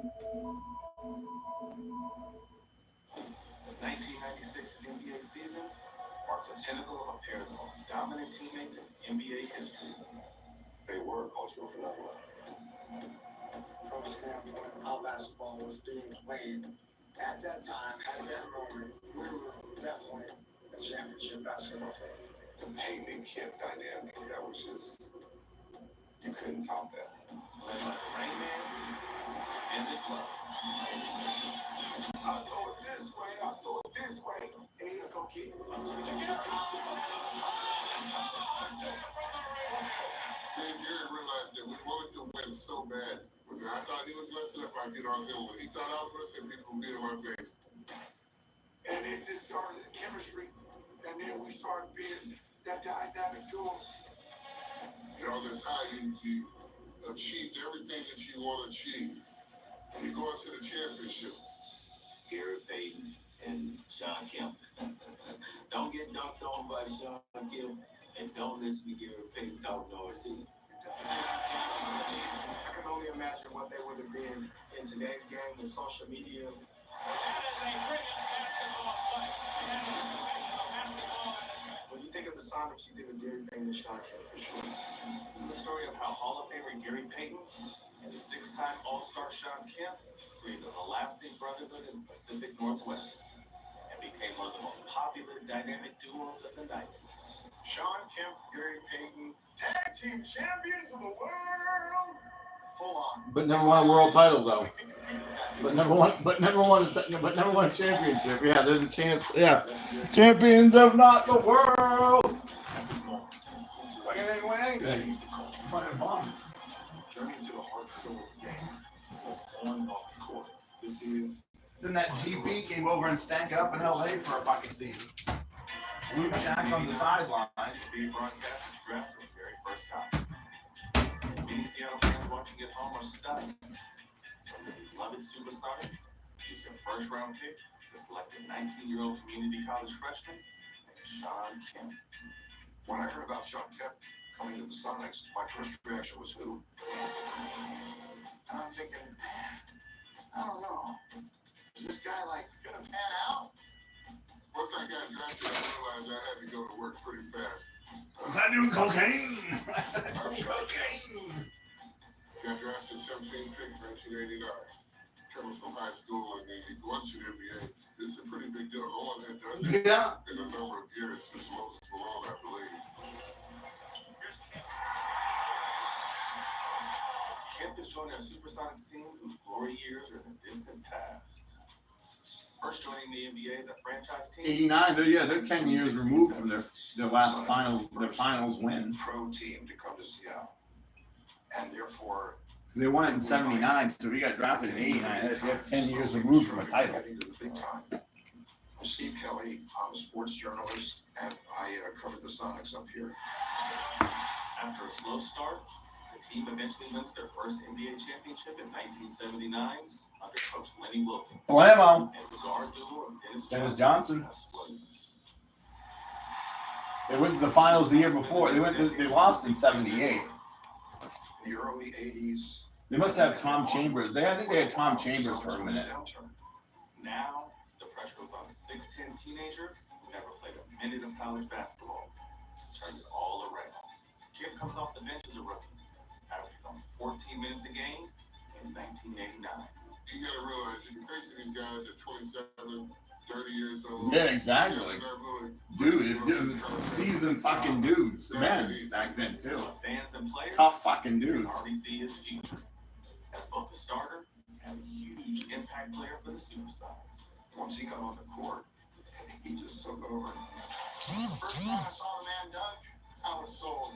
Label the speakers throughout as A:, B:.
A: The 1996 NBA season marks a pinnacle of a pair of the most dominant teammates in NBA history. They were a cultural phenomenon.
B: From the standpoint of how basketball was being played at that time, at that moment, we were definitely a championship basketball team.
A: The Payton and Kemp dynamic, that was just, you couldn't top that. Led by the Rain Man and the Glove.
B: I throw it this way, I throw it this way, and he'll go get it.
C: Gary realized that we wanted to win so bad. I thought he was messing up. I get on him when he thought I was messing, people would be in my face.
B: And it just started the chemistry, and then we started being that dynamic duo.
C: You know, that's how you achieved everything that you want to achieve. When you go into the championship.
A: Gary Payton and Sean Kemp. Don't get dunked on by Sean Kemp, and don't listen to Gary Payton talk noise.
B: I can only imagine what they would have been in today's game with social media.
D: That is a brilliant basketball play. That is professional basketball.
B: When you think of the Sonics, you think of Gary Payton and Sean Kemp for sure.
A: This is the story of how Hall of Famer Gary Payton and six-time All-Star Sean Kemp created a lasting brotherhood in the Pacific Northwest and became one of the most popular dynamic duos of the 90s.
B: Sean Kemp, Gary Payton, tag team champions of the world. Full on.
E: But never won a world title though. But never won a championship. Yeah, there's a chance. Yeah, champions of not the world. Like they didn't win anything.
B: Journey to the heart and soul of the game, both on and off the court. This is.
E: Then that GP came over and stank up in LA for a fucking season. Luke Shack on the sideline.
A: NBA broadcast is drafted for the very first time. Many Seattle fans watching at home are stunned. From the beloved Supersonics use their first-round pick to select a 19-year-old community college freshman named Sean Kemp.
B: When I heard about Sean Kemp coming to the Sonics, my first reaction was who? And I'm thinking, man, I don't know. Is this guy like gonna pan out?
C: Once I got drafted, I realized I had to go to work pretty fast.
E: Was I doing cocaine? Cocaine.
C: Got drafted 17th pick, 1989. Coming from high school and then he went to the NBA. This is a pretty big deal. No one had done that in a number of years since Moses Malone, I believe.
A: Kemp is joining a Supersonics team whose glory years are in the distant past. First joining the NBA as a franchise team.
E: 89. They're 10 years removed from their last finals win.
B: Pro team to come to Seattle, and therefore
E: They won it in 79, so we got drafted in 89. They're 10 years removed from a title.
B: I'm Steve Kelly. I'm a sports journalist, and I covered the Sonics up here.
A: After a slow start, the team eventually wins their first NBA championship in 1979 under coach Lenny Wilkins.
E: Blammo.
A: And the guard duo of
E: Dennis Johnson.
A: Wes Williams.
E: They went to the finals the year before. They lost in 78.
B: The early 80s.
E: They must have Tom Chambers. I think they had Tom Chambers for a minute.
A: Now, the pressure was on a 6'10" teenager who never played a minute of college basketball. Turned it all around. Kemp comes off the bench as a rookie. Averaging on 14 minutes a game in 1989.
C: You gotta realize you're facing these guys at 27, 30 years old.
E: Yeah, exactly. Dude, seasoned fucking dudes. Men back then too.
A: Fans and players
E: Tough fucking
A: can
E: dudes.
A: already see his future as both a starter and a huge impact player for the Supersonics.
B: Once he got on the court, he just took over. First time I saw the man dunk, I was sold.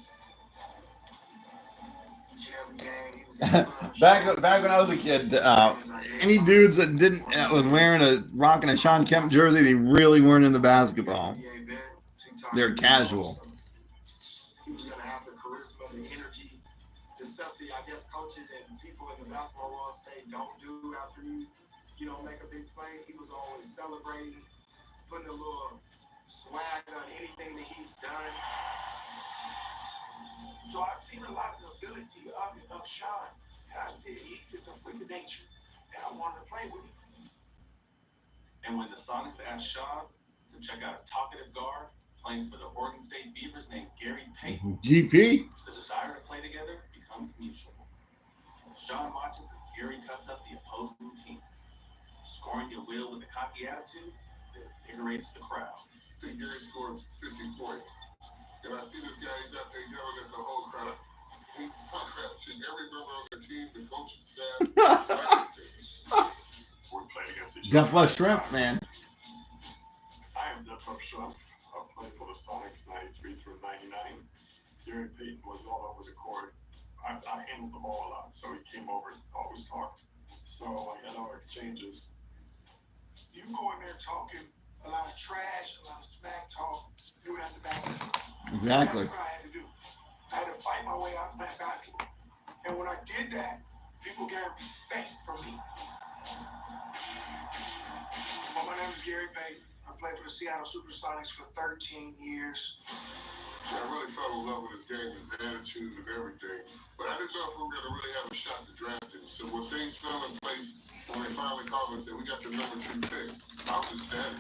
E: Back when I was a kid, any dudes that was rocking a Sean Kemp jersey, they really weren't into basketball. They're casual.
B: He was gonna have the charisma, the energy, the stuff that I guess coaches and people in the basketball world say don't do after you don't make a big play. He was always celebrating, putting a little swag on anything that he's done. So I've seen a lot of the ability of Sean, and I said he's just a freak of nature. and I wanted to play with him.
A: And when the Sonics asked Sean to check out a talkative guard playing for the Oregon State Beavers named Gary Payton,
E: GP.
A: the desire to play together becomes mutual. Sean watches as Gary cuts up the opposing team, scoring at will with a cocky attitude that invigorates the crowd.
C: I think Gary scored 50 points. And I see this guy, he's out there yelling at the whole crowd. He crap-shit every member of the team, the coaching staff.
F: We played against each
E: Duff Luck Shrimp, man.
F: I am Duff Luck Shrimp. I played for the Sonics 93 through 99. Gary Payton was all over the court. I handled the ball a lot, so he came over and always talked. So I had our exchanges.
B: You go in there talking a lot of trash, a lot of smack talk. You would have to back it.
E: Exactly.
B: That's what I had to do. I had to fight my way out of playing basketball. And when I did that, people gained respect from me. Well, my name is Gary Payton. I played for the Seattle Supersonics for 13 years.
C: I really fell in love with his game, his attitude, and everything. But I didn't know if we were going to really have a shot to draft him. So when things fell in place, when they finally called and said, we got the number 2 pick, I was ecstatic.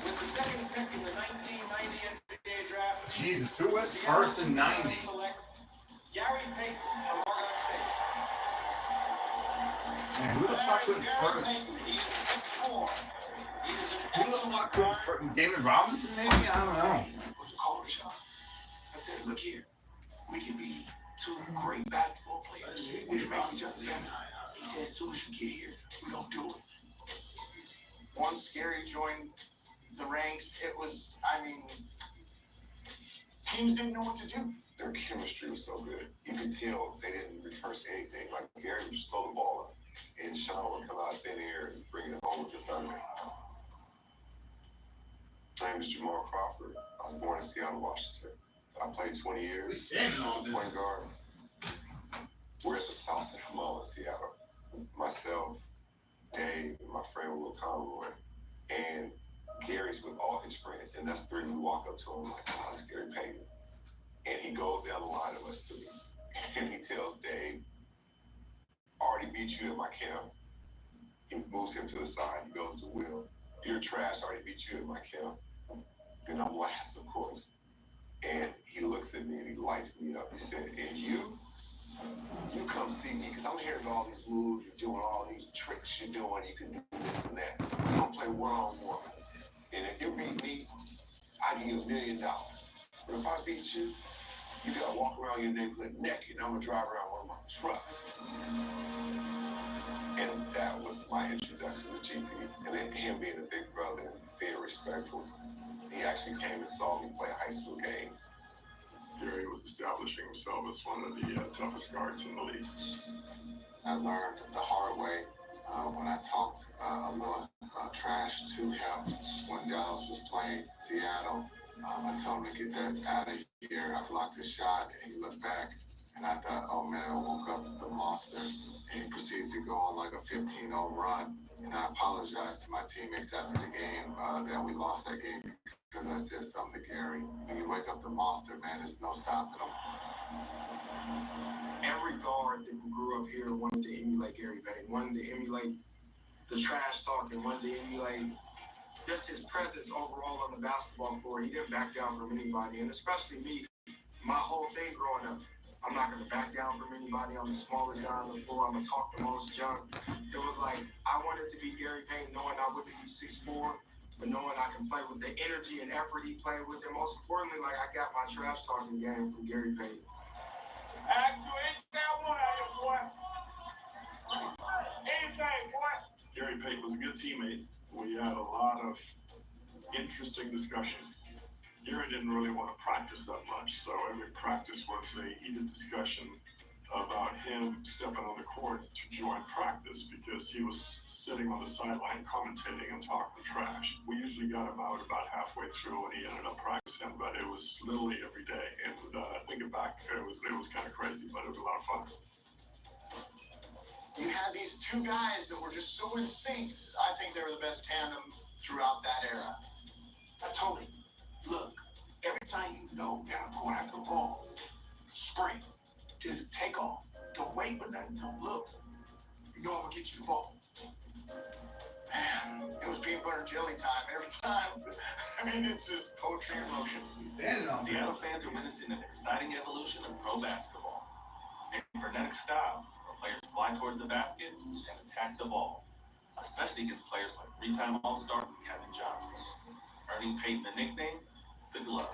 D: With the second pick in the 1990 NBA draft,
E: Jesus, who was first in 90?
D: select Gary Payton of Oregon State.
E: Man, who the fuck went first?
D: He is 6'4". He is an
E: Who the fuck went first? David Robinson, maybe? I don't know.
B: Was a call shot. I said, look here, we can be 2 great basketball players. We can make each other better. He said, as soon as you get here, we don't do it. Once Gary joined the ranks, it was, teams didn't know what to do.
G: Their chemistry was so good. You could tell they didn't rehearse anything. Like Gary would just throw the ball up, and Sean would come out thin air and bring it home with the thunder. My name is M.OTransformers. I was born in Seattle, Washington. I played 20 years as a point guard. We're at the South Central Mall in Seattle. Myself, Dave, and my friend Will Conroy, and Gary's with all his friends, and that's 3. We walk up to him like, oh, it's Gary Payton. And he goes down the line of us to me, and he tells Dave, I already beat you at my camp. He moves him to the side. He goes to Will, you're trash. I already beat you at my camp. And I'm last, of course. And he looks at me and he lights me up. He said, and you come see me, because I'm hearing all these moves, you're doing all these tricks you're doing, you can do this and that. We're going to play one-on-one. And if you beat me, I give you $1 million. But if I beat you, you got to walk around your neighborhood naked, and I'm going to drive around one of my trucks. And that was my introduction to GP. And then him being a big brother and being respectful. He actually came and saw me play a high school game.
F: Gary was establishing himself as one of the toughest guards in the league.
H: I learned the hard way when I talked a little trash to him when Dallas was playing Seattle. I told him to get that out of here. I blocked his shot, and he looked back, and I thought, oh man, I woke up the monster. And he proceeded to go on like a 15-0 run. And I apologized to my teammates after the game that we lost that game because I said something to Gary. When you wake up the monster, man, there's no stopping him.
B: Every guard that grew up here wanted to emulate Gary Payton, wanted to emulate the trash talking, wanted to emulate just his presence overall on the basketball court. He didn't back down from anybody, and especially me. My whole thing growing up, I'm not going to back down from anybody. I'm the smallest guy on the floor. I'm going to talk the most junk. It was like I wanted to be Gary Payton, knowing I wouldn't be 6'4", but knowing I can play with the energy and effort he played with. And most importantly, like I got my trash talking game from Gary Payton.
D: Act to it, now one out of boy. Anything, boy.
F: Gary Payton was a good teammate. We had a lot of interesting discussions. Gary didn't really want to practice that much, so every practice was a heated discussion about him stepping on the court to join practice because he was sitting on the sideline commentating and talking trash. We usually got him out about halfway through and he ended up practicing, but it was literally every day. And thinking back, it was kind of crazy, but it was a lot of fun.
B: You had these 2 guys that were just so in sync. I think they were the best tandem throughout that era. I told him, look, every time you know that I'm going after the ball, sprint, just take off. Don't wait for nothing, don't look. You know I'm going to get you the ball. peanut jelly time every time. I mean, it's just poetry in motion.
A: Seattle fans are witnessing an exciting evolution of pro basketball. A frenetic style where players fly towards the basket and attack the ball, especially against players like three-time All-Star Kevin Johnson, earning Peyton the nickname, the Glove.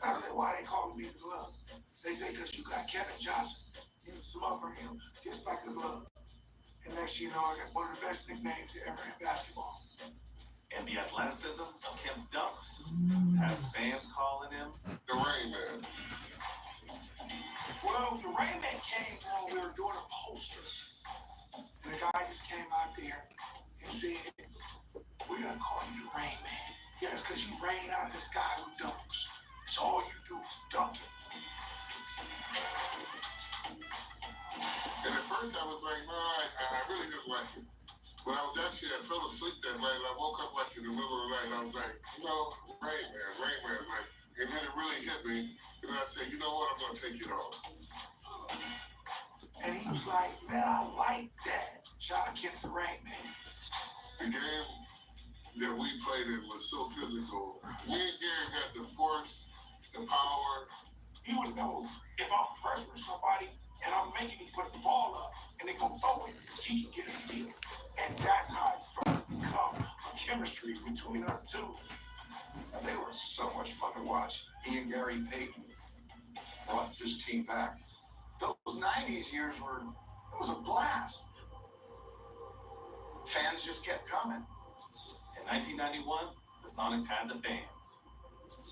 B: I said, why they call me the Glove? They say, because you got Kevin Johnson. You smother him just like the Glove. And next you know, I got one of the best nicknames ever in basketball.
A: And the athleticism of Kemp's dunks has fans calling him
C: The Rain Man.
B: Well, the Rain Man came through, we were doing a poster. And the guy just came out there and said, we're going to call you the Rain Man. Yeah, it's because you rain out of the sky with dunks. So all you do is dunk it.
C: And at first I was like, no, I really didn't like it. But I fell asleep that night and I woke up like in the middle of the night and I was like, Rain Man, like, and then it really hit me. And I said, you know what, I'm going to take it off.
B: And he was like, man, I like that. Shout out Kemp the Rain Man.
C: The game that we played in was so physical. Me and Gary got the force, the power.
B: You would know if I'm pressuring somebody and I'm making him put the ball up and they gonna throw it, he can get a steal. And that's how it started to become a chemistry between us two.
G: And they were so much fun to watch. He and Gary Payton brought this team back. Those 90s years it was a blast. Fans just kept coming.
A: In 1991, the Sonics had the fans.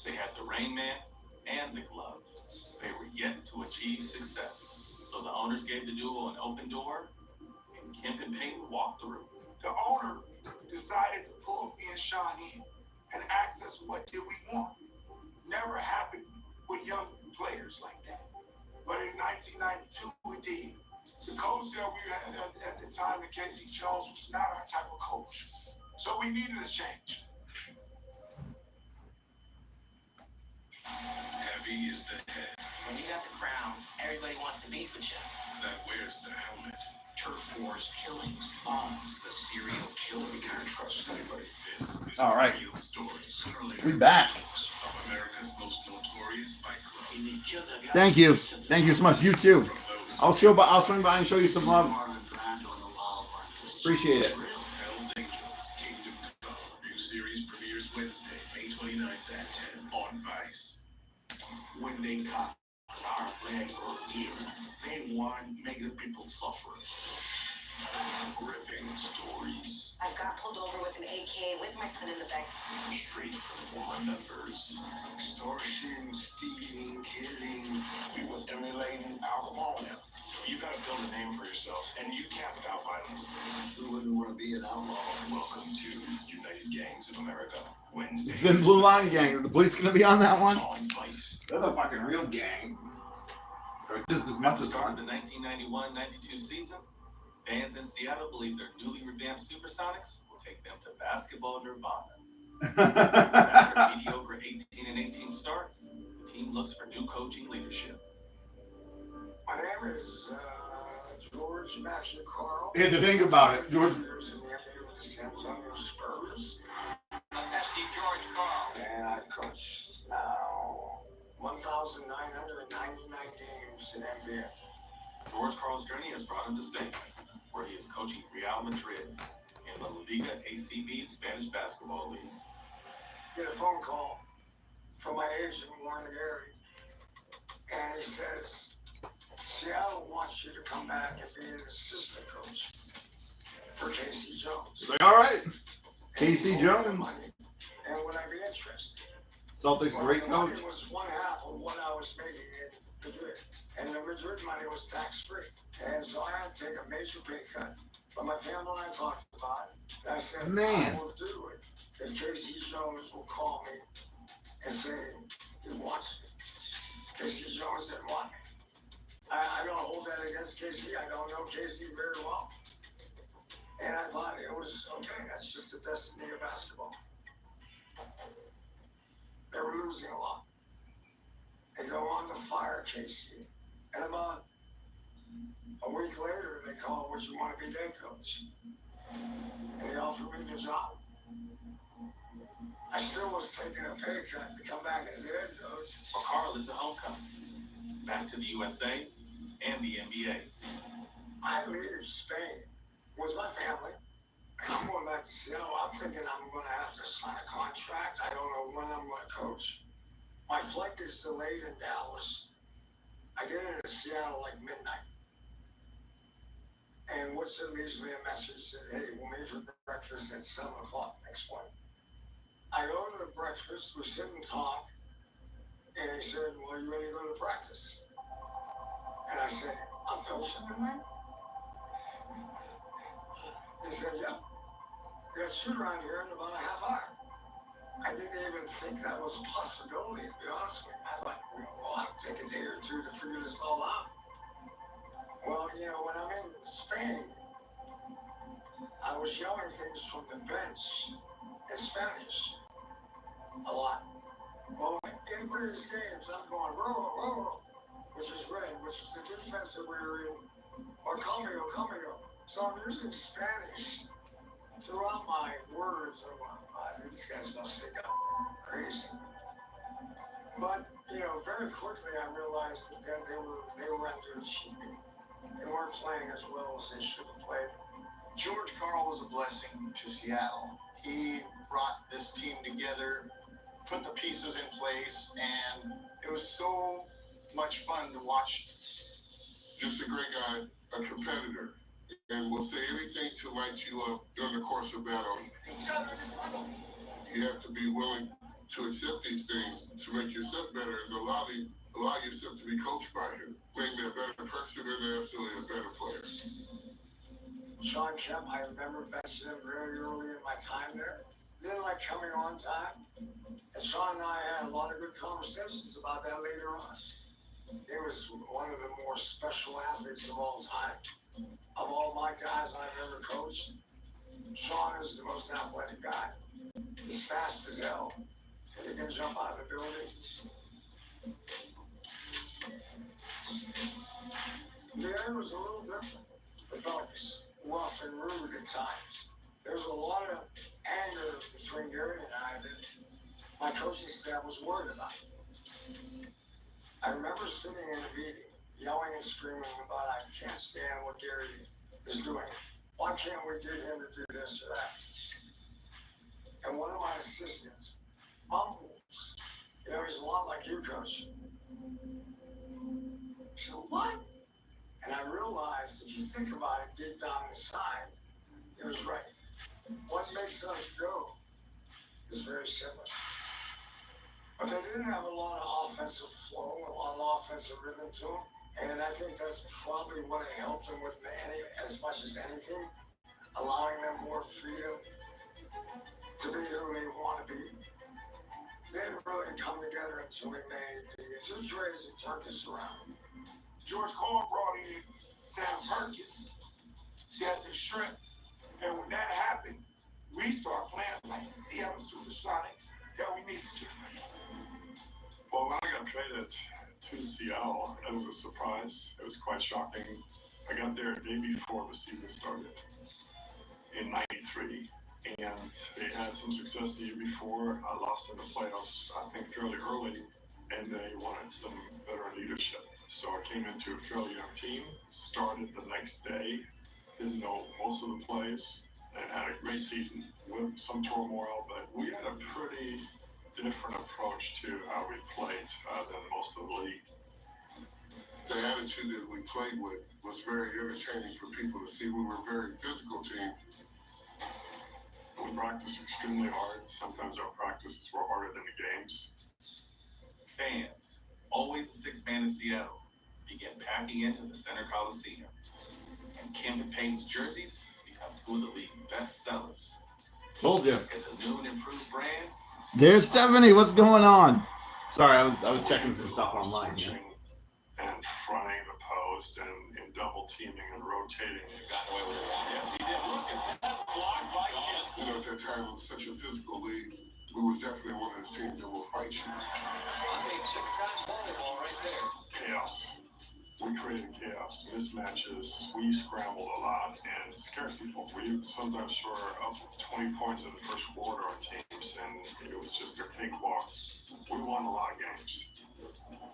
A: They had the Rain Man and the Glove. They were yet to achieve success. So the owners gave the duo an open door, and Kemp and Payton walked through.
B: The owner decided to pull me and Sean in and ask us what did we want. Never happened with young players like that. But in 1992, we did. The coach that we had at the time, Casey Jones, was not our type of coach. So we needed a change.
I: Heavy is the head
J: When you got the crown, everybody wants to beef with you.
I: that wears the helmet.
J: Turf wars, killings, bombs, the serial killer. We can't trust anybody.
I: This is
E: All right.
I: real stories.
E: We back.
I: Of America's most notorious bike club.
E: Thank you so much. You too. I'll swing by and show you some love. Appreciate it.
I: Hell's Angels Kingdom Come. New series premieres Wednesday, May 29th at 10 on Vice.
B: When they got our flag or gear, they want to make the people suffer.
I: Gripping stories
K: I got pulled over with an AK with my son in the back.
I: straight from former members.
B: Extortion, stealing, killing.
I: We were emulating alcohol now. You gotta build a name for yourself, and you can't without violence.
B: Who wouldn't want to be an outlaw?
I: Welcome to United Gangs of America. Wednesday.
E: It's the Blue Line Gang. Are the police gonna be on that one?
I: On Vice.
E: They're the fucking real gang. Or just as much
A: At the
E: as
A: start of the 1991-92 season, fans in Seattle believe their newly revamped Supersonics will take them to basketball nirvana. After a mediocre 18-18 start, the team looks for new coaching leadership.
B: My name is George Matthew Carl.
E: You had to think about it, George.
B: Years in the NBA with the San Antonio Spurs.
J: Nasty George Carl.
B: And I coach now 1,999 games in NBA.
A: George Karl's journey has brought him to Spain, where he is coaching Real Madrid in La Liga ACB's Spanish Basketball League.
B: Get a phone call from my agent, Warren Gary, and he says, Seattle wants you to come back and be an assistant coach for Casey Jones.
E: Like, all right. Casey
B: And
E: Jones.
B: money. And would I be interested?
E: Celtics great
B: The
E: coach.
B: money was one half of what I was making in Madrid. And the Madrid money was tax-free. And so I had to take a major pay cut. But my family and I talked about it. And I said,
E: Man.
B: I will do it if Casey Jones will call me and say he wants me. Casey Jones didn't want me. I don't hold that against Casey. I don't know Casey very well. And I thought it was, okay, that's just the destiny of basketball. They were losing a lot. They go on to fire Casey. And about a week later, they call, would you want to be head coach? and he offered me the job. I still was taking a pay cut to come back as head coach.
A: For Carl, it's a homecoming. Back to the USA and the NBA.
B: I leave Spain with my family. I'm going back to Seattle. I'm thinking I'm going to have to sign a contract. I don't know when I'm going to coach. My flight gets delayed in Dallas. I get into Seattle like midnight. And Woodson leaves me a message that, hey, we'll meet for breakfast at 7 o'clock next morning. I go to the breakfast, we sit and talk, and he said, well, you ready to go to practice? And I said, I'm coaching tonight? He said, yeah. We got a shoot around here in about a half hour. I didn't even think that was a possibility, to be honest with you. I thought, well, I'll take a day or two to figure this all out. Well, when I'm in Spain, I was yelling things from the bench in Spanish a lot. Well, in these games, I'm going, row, which is red, which is the defense that we were in, or cambio. So I'm using Spanish throughout my words. I'm going, these guys must think I'm crazy. But, very quickly I realized that they were underachieving. They weren't playing as well as they should have played.
L: George Karl was a blessing to Seattle. He brought this team together, put the pieces in place, and it was so much fun to watch.
C: Just a great guy, a competitor, and will say anything to light you up during the course of battle. You have to be willing to accept these things to make yourself better and allow yourself to be coached by him. Make me a better person and absolutely a better player.
B: Sean Kemp, I remember benching him very early in my time there. Didn't like coming on time. And Sean and I had a lot of good conversations about that later on. He was one of the more special athletes of all time. Of all my guys I've ever coached, Sean is the most athletic guy. He's fast as hell, and he can jump out of the building. The air was a little different, rebellious, rough and rude at times. There was a lot of anger between Gary and I that my coaching staff was worried about. I remember sitting in a meeting, yelling and screaming about, I can't stand what Gary is doing. Why can't we get him to do this or that? And one of my assistants mumbles, he's a lot like you, Coach. So what? And I realized, if you think about it, deep down inside, he was right. What makes us go is very simple. But they didn't have a lot of offensive flow, a lot of offensive rhythm to them. And I think that's probably what helped them with as much as anything, allowing them more freedom to be who they want to be. They didn't really come together until we made the 2 trades that turned us around.
M: George Karl brought in Sam Perkins. He had the strength. And when that happened, we started playing like the Seattle Supersonics that we needed to.
F: Well, when I got traded to Seattle, it was a surprise. It was quite shocking. I got there a day before the season started in '93, and they had some success the year before. I lost in the playoffs, I think, fairly early, and they wanted some better leadership. So I came into a fairly young team, started the next day, didn't know most of the plays, and had a great season with some turmoil, but we had a pretty different approach to how we played than most of the league.
C: The attitude that we played with was very entertaining for people to see. We were a very physical team.
F: We practiced extremely hard. Sometimes our practices were harder than the games.
A: Fans, always the sixth man in Seattle, began packing into the Center Coliseum. And Kim and Payne's jerseys become 2 of the league's best sellers.
E: Told you.
A: It's a new and improved brand.
E: There's Stephanie. What's going on? Sorry, I was checking some stuff online. Yeah.
F: And fronting the post and double teaming and rotating.
J: He got away with it. Yes, he did. Look at that block by Kim.
C: At that time, it was such a physical league. We was definitely one of those teams that will fight you.
J: I mean, 6 times volleyball right there.
F: Chaos. we created chaos, mismatches, we scrambled a lot and scared people. We sometimes were up 20 points in the first quarter on teams, and it was just a cakewalk. We won a lot of games.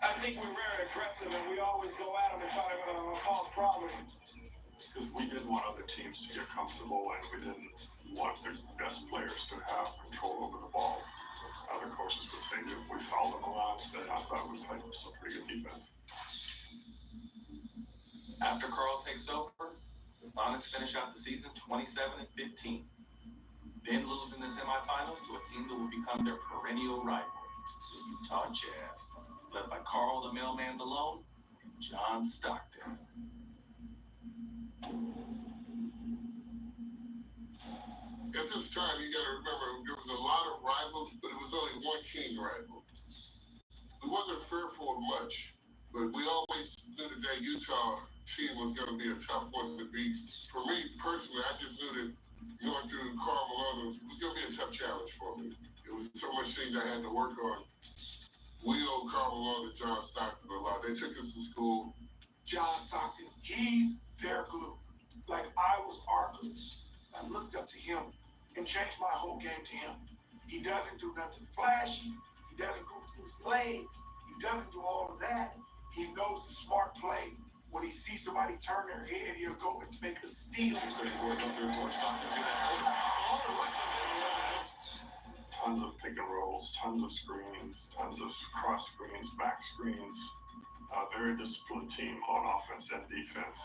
D: I think we're very aggressive and we always go at them and try to cause problems.
F: Because we didn't want other teams to get comfortable, and we didn't want the best players to have control over the ball. Other coaches would say that we fouled them a lot, but I thought we played some pretty good defense.
A: After Carl takes over, the Sonics finish out the season 27-15, then lose in the semifinals to a team that will become their perennial rival, the Utah Jazz, led by Carl the Mailman Malone and John Stockton.
C: At this time, you got to remember, there was a lot of rivals, but it was only one king rival. It wasn't fearful of much, but we always knew that Utah team was going to be a tough one to beat. For me, personally, I just knew that going through Karl Malone was going to be a tough challenge for me. It was so much things I had to work on. We owe Karl Malone and John Stockton a lot. They took us to school.
M: John Stockton, he's their glue. Like I was our glue. I looked up to him and changed my whole game to him. He doesn't do nothing flashy. He doesn't go through his legs. He doesn't do all of that. He knows the smart play. When he sees somebody turn their head, he'll go and make a steal.
F: Tons of pick and rolls, tons of screens, tons of cross screens, back screens. A very disciplined team on offense and defense.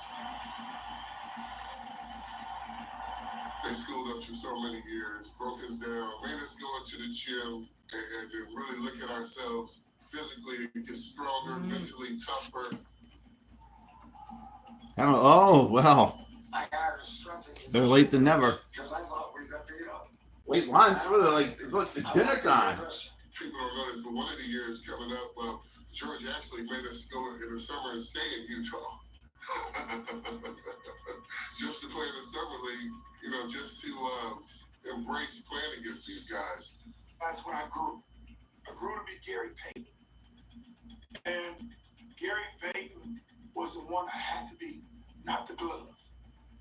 C: They schooled us for so many years, broke us down, made us go into the gym and really look at ourselves physically, get stronger, mentally tougher.
E: Oh, well. Better late than never.
B: Because I thought we got beat up.
E: Late lunch? What, dinner time?
C: People don't know this, but one of the years coming up, George actually made us go in the summer and stay in Utah. Just to play in the summer league, just to embrace playing against these guys.
M: That's when I grew. I grew to be Gary Payton. And Gary Payton was the one I had to be, not the glove,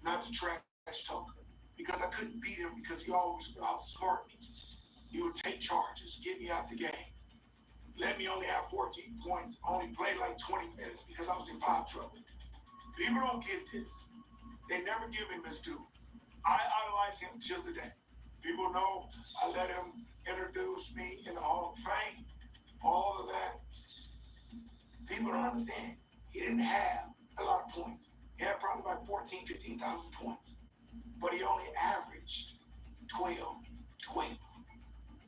M: not the trash talker. Because I couldn't beat him because he always would outsmart me. He would take charges, get me out the game. Let me only have 14 points, only played like 20 minutes because I was in foul trouble. People don't get this. They never give him his due. I idolize him till today. People know I let him introduce me in the Hall of Fame, all of that. People don't understand. He didn't have a lot of points. He had probably about 14, 15,000 points. But he only averaged 12,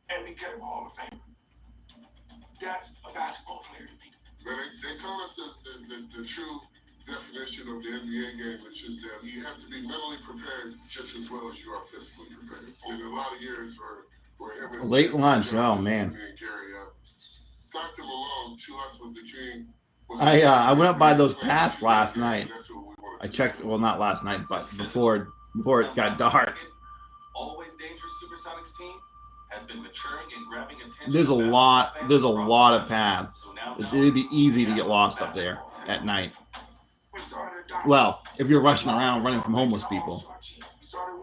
M: and became a Hall of Famer. That's a basketball player to me.
C: But they taught us the true definition of the NBA game, which is that you have to be mentally prepared just as well as you are physically prepared. And a lot of years were him and
E: late lunch. Oh man.
C: And Gary, Stockton Malone to us was the king.
E: I went up by those paths last night. I checked. Well, not last night, but before it got dark.
A: Always dangerous Supersonics team has been maturing and grabbing attention.
E: There's a lot of paths. It'd be easy to get lost up there at night. Well, if you're rushing around running from homeless people.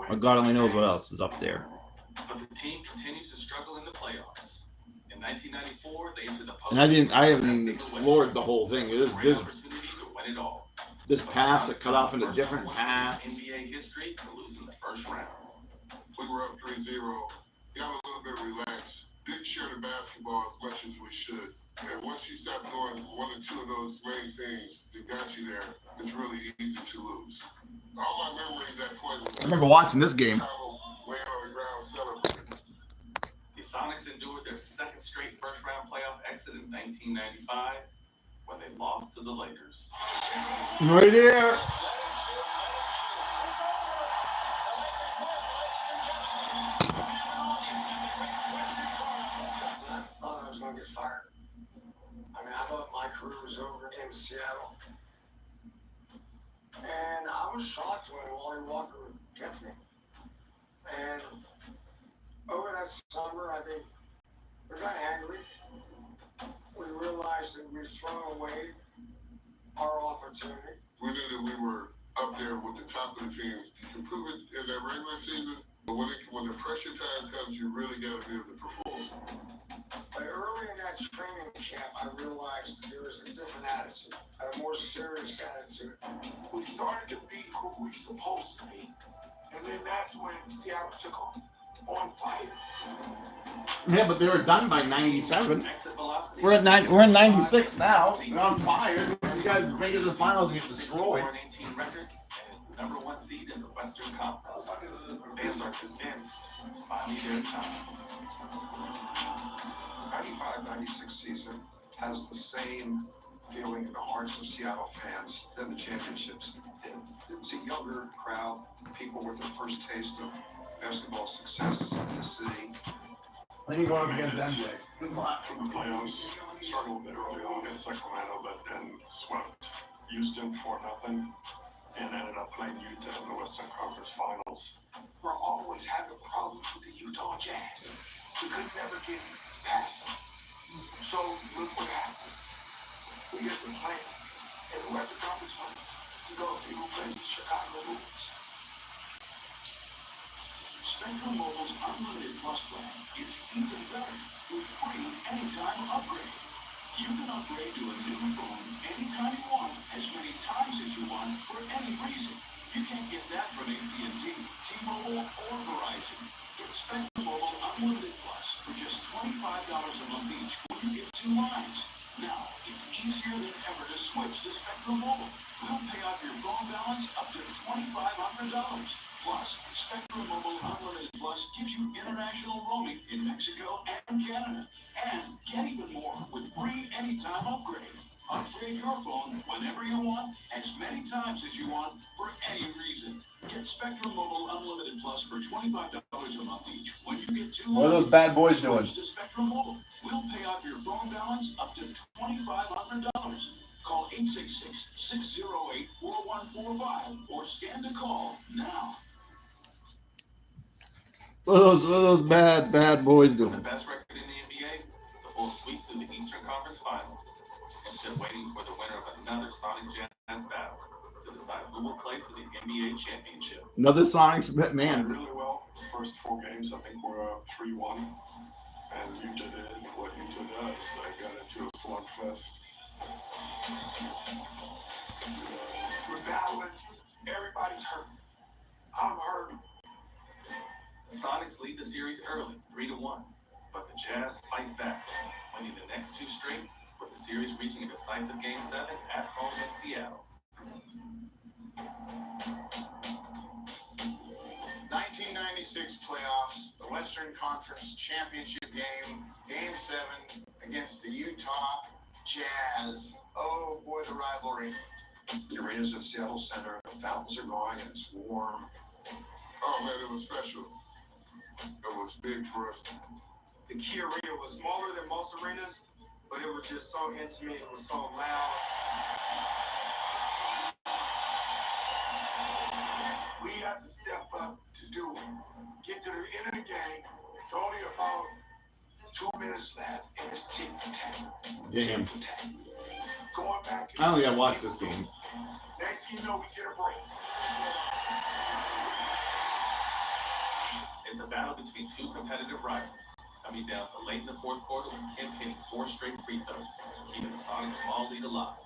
E: Or God only knows what else is up there.
A: But the team continues to struggle in the playoffs. In 1994, they entered the postseason.
E: And I haven't even explored the whole thing. There's paths that cut off into different paths.
A: NBA history to lose in the first round.
C: We were up 3-0. Got a little bit relaxed. Didn't share the basketball as much as we should. And once you stop doing one or two of those main things that got you there, it's really easy to lose. All my memories at point.
E: I remember watching this game.
C: Laying on the ground celebrating.
A: The Sonics endured their second straight first-round playoff exit in 1995 when they lost to the Lakers.
E: Right here.
B: Get fired. I mean, I thought my career was over in Seattle. And I was shocked when Wally Walker kept me. And over that summer, I think we got angry. We realized that we'd thrown away
L: our opportunity.
C: We knew that we were up there with the top of the teams. You can prove it in that regular season, but when the pressure time comes, you really got to be able to perform.
L: But early in that training camp, I realized that there was a different attitude, a more serious attitude.
M: We started to be who we supposed to be. And then that's when Seattle took on fire.
E: Yeah, but they were done by 97. We're in 96 now. We're on fire. You guys make it to the finals and get destroyed.
A: Number 1 seed in the Western Conference. Fans are convinced it's finally their time.
G: 95-96 season has the same feeling in the hearts of Seattle fans than the championships did. It's a younger crowd, people with their first taste of basketball success in the city.
E: I think going up against MJ.
F: From the playoffs, struggled a bit early on in Sacramento, but then swept Houston 4-0. And ended up playing Utah in the Western Conference Finals.
M: We're always having problems with the Utah Jazz. We could never get past them. So look what happens. We get to play in the Western Conference Finals. We go see who plays the Chicago Bulls.
I: Spectrum Mobile's Unlimited Plus plan is even better with free anytime upgrade. You can upgrade to a new phone anytime you want, as many times as you want, for any reason. You can't get that from AT&T, T-Mobile, or Verizon. Get Spectrum Mobile Unlimited Plus for just $25 a month each when you get 2 lines. Now, it's easier than ever to switch to Spectrum Mobile. We'll pay off your phone balance up to $2,500. Plus, Spectrum Mobile Unlimited Plus gives you international roaming in Mexico and Canada. And get even more with free anytime upgrade. Upgrade your phone whenever you want, as many times as you want, for any reason. Get Spectrum Mobile Unlimited Plus for $25 a month each when you get 2
E: What are those bad boys doing?
I: To Spectrum Mobile. We'll pay off your phone balance up to $2,500. Call 866-608-4145 or scan the call now.
E: What are those bad boys
A: The
E: doing?
A: best record in the NBA, the full sweep through the Eastern Conference Finals. Instead of waiting for the winner of another Sonic Jazz battle to decide who will play for the NBA championship.
E: Another Sonics, man.
F: Really well. First 4 games, I think, were 3-1. And Utah did what Utah does. They got into a slugfest.
M: We're battling. Everybody's hurt. I'm hurt.
A: The Sonics lead the series early, 3-1. But the Jazz fight back, winning the next 2 straight, with the series reaching a decisive Game 7 at home in Seattle.
L: 1996 playoffs, the Western Conference Championship game, Game 7 against the Utah Jazz. Oh boy, the rivalry.
G: The arena's at Seattle Center, the fountains are going, and it's warm.
C: Oh man, it was special. It was big for us.
B: The Key Arena was smaller than most arenas, but it was just so intimate, it was so loud.
M: We have to step up to do it. Get to the end of the game. It's only about 2 minutes left, and it's tit for tat.
E: Damn.
M: Going back.
E: I only gotta watch this game.
M: Next thing you know, we get a break.
A: It's a battle between 2 competitive rivals, coming down to late in the 4th quarter with Kemp hitting 4 straight free throws, keeping the Sonics' small lead alive.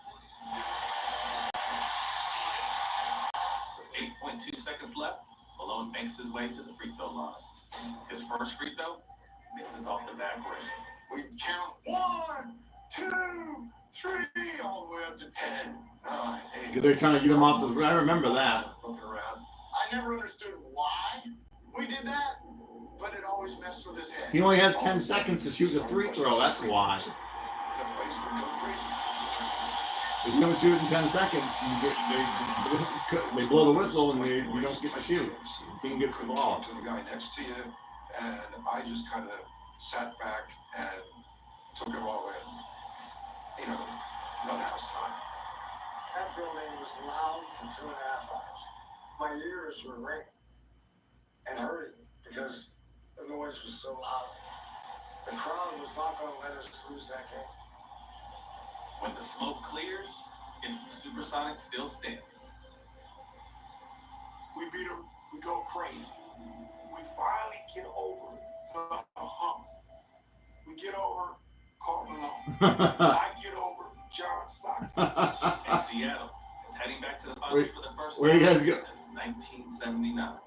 A: With 8.2 seconds left, Malone makes his way to the free throw line. His first free throw misses off the back rim.
L: We count 1, 2, 3, all the way up to 10. 9, 8.
E: Because they're trying to get him off the. I remember that.
L: Looking around. I never understood why we did that, but it always messed with his head.
E: He only has 10 seconds to shoot the free throw. That's why.
G: The place would go crazy.
E: If you don't shoot in 10 seconds, you get they blow the whistle and you don't get to shoot. The team gets the ball.
G: To the guy next to you, and I just kind of sat back and took it all in. You know, no house time.
L: That building was loud for 2.5 hours. My ears were ringing and hurting because the noise was so loud. The crowd was not going to let us lose that game.
A: When the smoke clears, It's the Supersonics still stand.
M: We beat them, we go crazy. We finally get over the hump. We get over Carl Malone. I get over John Stockton.
A: And Seattle is heading back to the finals for the first
E: Where you guys
A: time
E: go?
A: since 1979.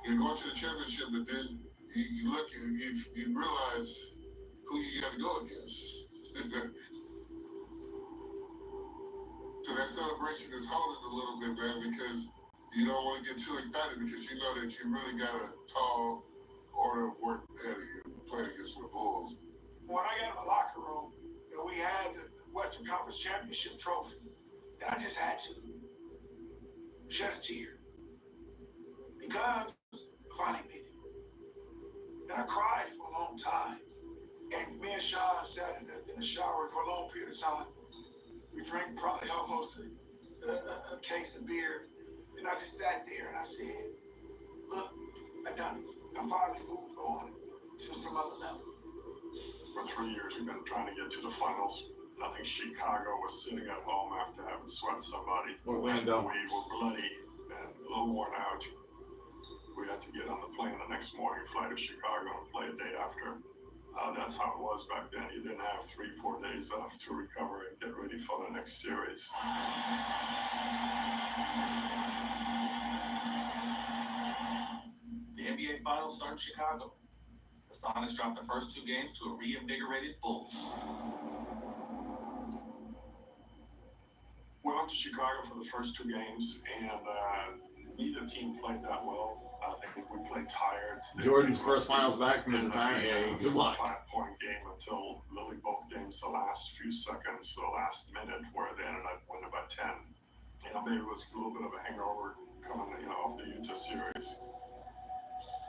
C: You're going to the championship, but then you look and you realize who you got to go against. So that celebration is holding a little bit, man, because you don't want to get too excited because you know that you really got a tall order of work ahead of you playing against the Bulls.
M: When I got in the locker room, we had the Western Conference Championship trophy, and I just had to shed a tear because I finally made it. And I cried for a long time. And me and Sean sat in the shower for a long period of time. We drank probably almost a case of beer. And I just sat there and I said, look, I done it. I finally moved on to some other level.
F: For 3 years, we've been trying to get to the finals. I think Chicago was sitting at home after having swept somebody.
E: Orlando.
F: We were bloody and a little worn out. We had to get on the plane the next morning, fly to Chicago, and play a day after. That's how it was back then. You didn't have 3-4 days off to recover and get ready for the next series.
A: The NBA Finals start in Chicago. The Sonics dropped the first 2 games to a reinvigorated Bulls.
F: We went to Chicago for the first 2 games, and neither team played that well. I think we played tired.
E: Jordan's first finals back from his retirement. Yeah, good luck.
F: 5-point game until literally both games, the last few seconds, the last minute, where they ended up winning by 10. Maybe it was a little bit of a hangover coming, off the Utah series.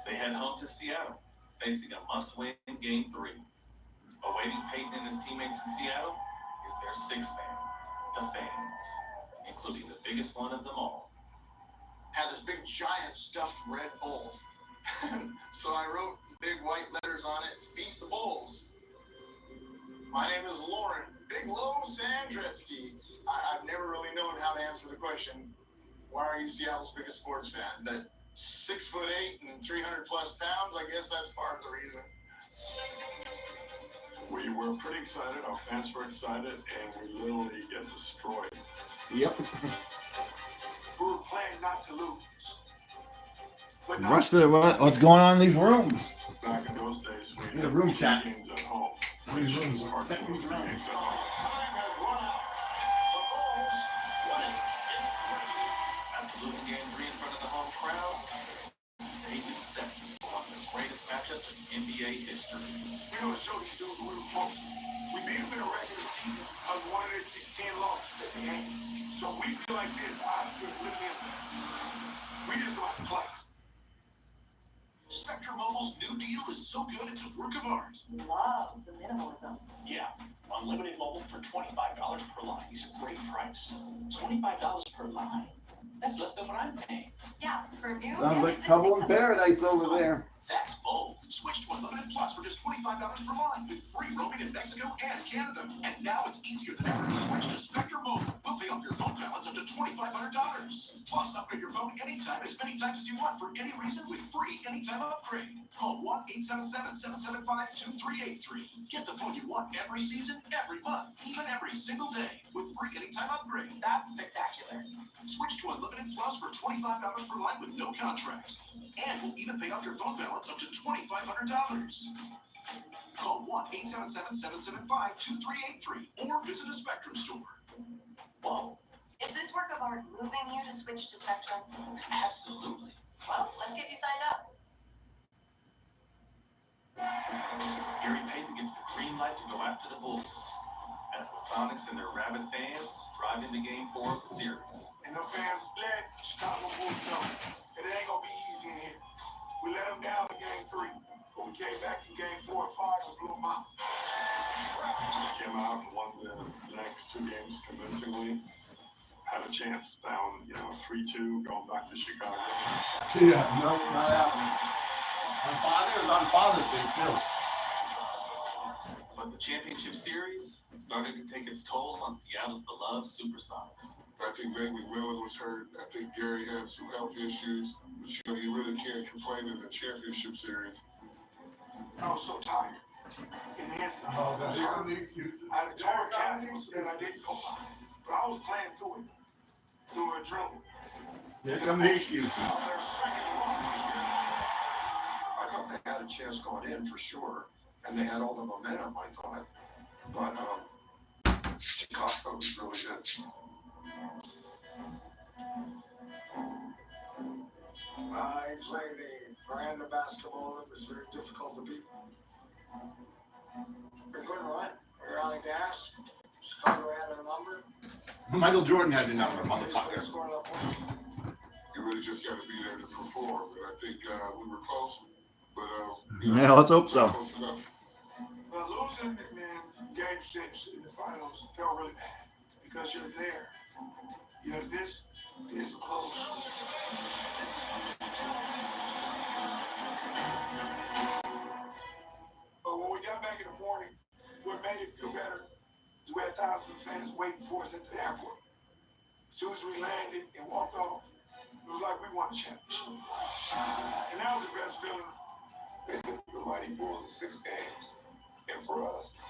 A: They head home to Seattle, facing a must-win Game 3. Awaiting Peyton and his teammates in Seattle is their 6th man, the fans, including the biggest one of them all.
B: Had this big giant stuffed Red Bull. So I wrote big white letters on it, beat the Bulls. My name is Lauren Big Low Sandretsky. I've never really known how to answer the question, why are you Seattle's biggest sports fan? But 6'8" and 300 plus pounds, I guess that's part of the reason.
F: We were pretty excited, our fans were excited, and we literally get destroyed.
E: Yep.
M: We were playing not to lose. But
E: What's going on in these rooms?
F: Back in those days, we
E: In the
F: had
E: room
F: 2
E: chat.
F: games at home.
E: These
F: Which
E: rooms
F: is
E: are
F: hard to
E: technically
F: lose 3
E: wrong.
F: games at home.
L: Time has run out. The Bulls win it.
A: After losing Game 3 in front of the home crowd, the stage is set for one of the greatest matchups in NBA history.
M: We're going to show these dudes what we're supposed to. We beat them in a regular season because one of their 10 losses that they had. So we feel like this, I feel looking. We just don't have to play.
I: Spectrum Mobile's new deal is so good it's a work of art.
K: Love the minimalism.
J: Yeah, unlimited mobile for $25 per line is a great price. $25 per line? That's less than what I'm paying.
K: Yeah, for new.
E: Sounds like trouble in paradise over there.
I: That's bold. Switch to Unlimited Plus for just $25 per line with free roaming in Mexico and Canada. And now it's easier than ever to switch to Spectrum Mobile. We'll pay off your phone balance up to $2,500. Plus, upgrade your phone anytime, as many times as you want for any reason with free anytime upgrade. Call 1-877-775-2383. Get the phone you want every season, every month, even every single day with free anytime upgrade.
K: That's spectacular.
I: Switch to Unlimited Plus for $25 per line with no contracts. And we'll even pay off your phone balance up to $2,500. Call 1-877-775-2383 or visit a Spectrum store.
J: Whoa,
K: Is this work of art moving you to switch to Spectrum?
J: absolutely.
K: Well, let's get you signed up.
A: Gary Payton gets the green light to go after the Bulls, as the Sonics and their rabid fans drive into Game 4 of the series.
M: And the fans let Chicago Bulls know that it ain't going to be easy in here. We let them down in Game 3, but we came back in Game 4 and 5 and blew them out.
F: We came out and won the next 2 games convincingly. Had a chance down, 3-2, going back to Chicago.
E: Yeah, no, not happening. On Father's Day, too.
A: But the championship series started to take its toll on Seattle's beloved Supersonics.
C: I think maybe McMillan was hurt. I think Gary had some health issues. But you know, you really can't complain in the championship series.
M: I was so tired. In the inside.
E: Oh,
M: I was
E: here
M: hurt.
E: come the excuses.
M: I had a torn calf that I didn't go by. But I was playing through it. Through adrenaline.
E: Here come the excuses.
G: I thought they had a chance going in for sure, and they had all the momentum, I thought. But Chicago was really good.
L: I played a brand of basketball that was very difficult to beat. We couldn't run. We were out of gas. Chicago had our number.
E: Michael Jordan had the number, motherfucker.
C: You really just got to be there to perform. And I think we were close, but
E: Yeah, let's hope so.
C: close enough.
M: Well, losing in Game 6 in the finals felt really bad because you're there. You're this close. But when we got back in the morning, what made it feel better is we had thousands of fans waiting for us at the airport. As soon as we landed and walked off, it was like we won a championship. And that was the best feeling.
G: They took the Mighty Bulls to 6 games, and for us,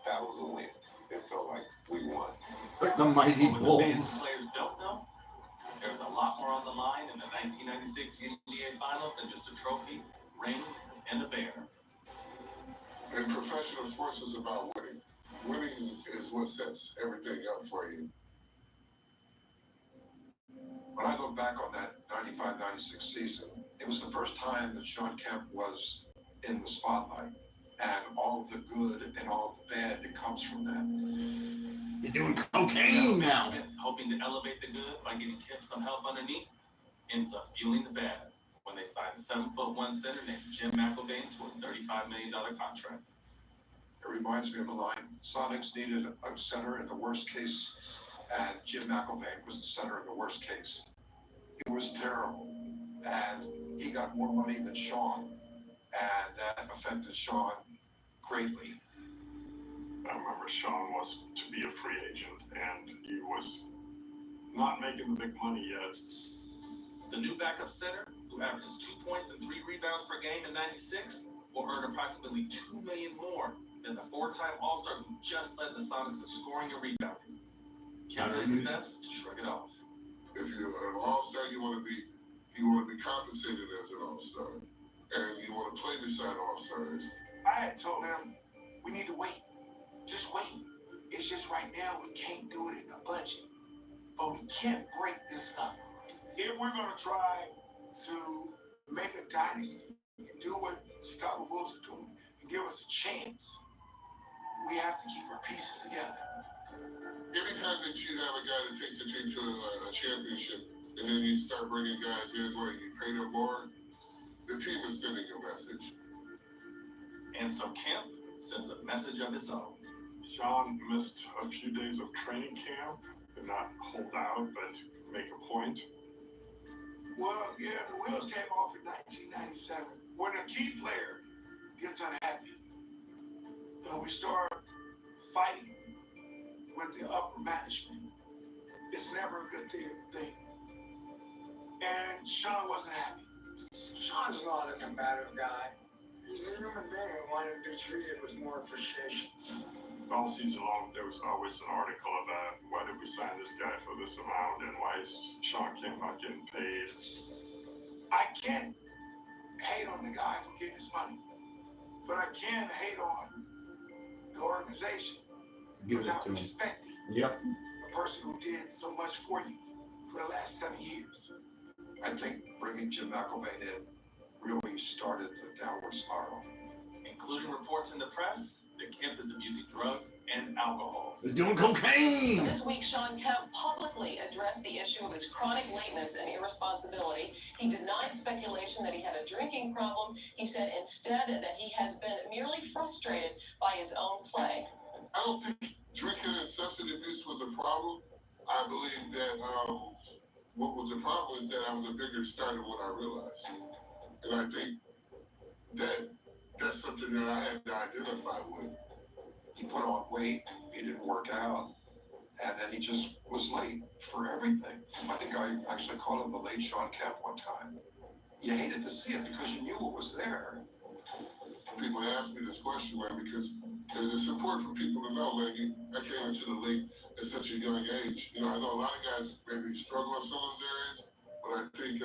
G: that was a win. It felt like we won.
E: It's like the Mighty
A: What the
E: Bulls.
A: fans and players don't know, there's a lot more on the line in the 1996 NBA Finals than just a trophy, rings, and a bear.
C: And professional sports is about winning. Winning is what sets everything up for you.
G: When I look back on that 95-96 season, it was the first time that Sean Kemp was in the spotlight, and all of the good and all of the bad that comes from that.
E: You're doing cocaine now.
A: Smith, hoping to elevate the good by getting Kemp some help underneath, ends up fueling the bad when they signed the 7'1" center named Jim McElvain to a $35 million contract.
G: It reminds me of a line. Sonics needed a center in the worst case, and Jim McElvain was the center in the worst case. It was terrible, and he got more money than Sean, and that affected Sean greatly.
F: I remember Sean was to be a free agent, and he was not making the big money yet.
A: The new backup center, who averages 2 points and 3 rebounds per game in 96, will earn approximately $2 million more than the 4-time All-Star who just led the Sonics in scoring and rebounding. Kemp does his best to shrug it off.
C: If you're an all-star, you want to be compensated as an all-star, and you want to play beside all-stars.
M: I had told him, we need to wait. Just wait. It's just right now we can't do it in the budget. But we can't break this up. If we're going to try to make a dynasty and do what Chicago Bulls are doing and give us a chance, we have to keep our pieces together.
C: Anytime that you have a guy that takes a team to a championship, and then you start bringing guys in where you pay them more, the team is sending a message.
A: And so Kemp sends a message of his own.
F: Sean missed a few days of training camp, did not hold out, but make a point.
M: Well, yeah, the wheels came off in 1997 when a key player gets unhappy. And we start fighting with the upper management. It's never a good thing. And Sean wasn't happy.
L: Sean's not a combative guy. He's a human being who wanted to be treated with more appreciation.
F: All season long, there was always an article about why did we sign this guy for this amount and why is Sean Kemp not getting paid.
M: I can't hate on the guy for getting his money, but I can hate on the organization for not respecting a person who did so much for you for the last 7 years.
G: I think bringing Jim McElvain in really started the downward spiral.
A: Including reports in the press that Kemp is abusing drugs and alcohol.
E: They're doing cocaine.
N: This week, Sean Kemp publicly addressed the issue of his chronic lateness and irresponsibility. He denied speculation that he had a drinking problem. He said instead that he has been merely frustrated by his own play.
C: I don't think drinking and substance abuse was a problem. I believe that what was the problem is that I was a bigger star than what I realized. And I think that that's something that I had to identify with.
O: weight, he didn't work out, and then he just was late for everything. I think I actually called him the late Sean Kemp one time. You hated to see it because you knew it was there.
C: People ask me this question, man, because it's important for people to know, man. I came into the league at such a young age. You know, I know a lot of guys maybe struggle in some of those areas, but I think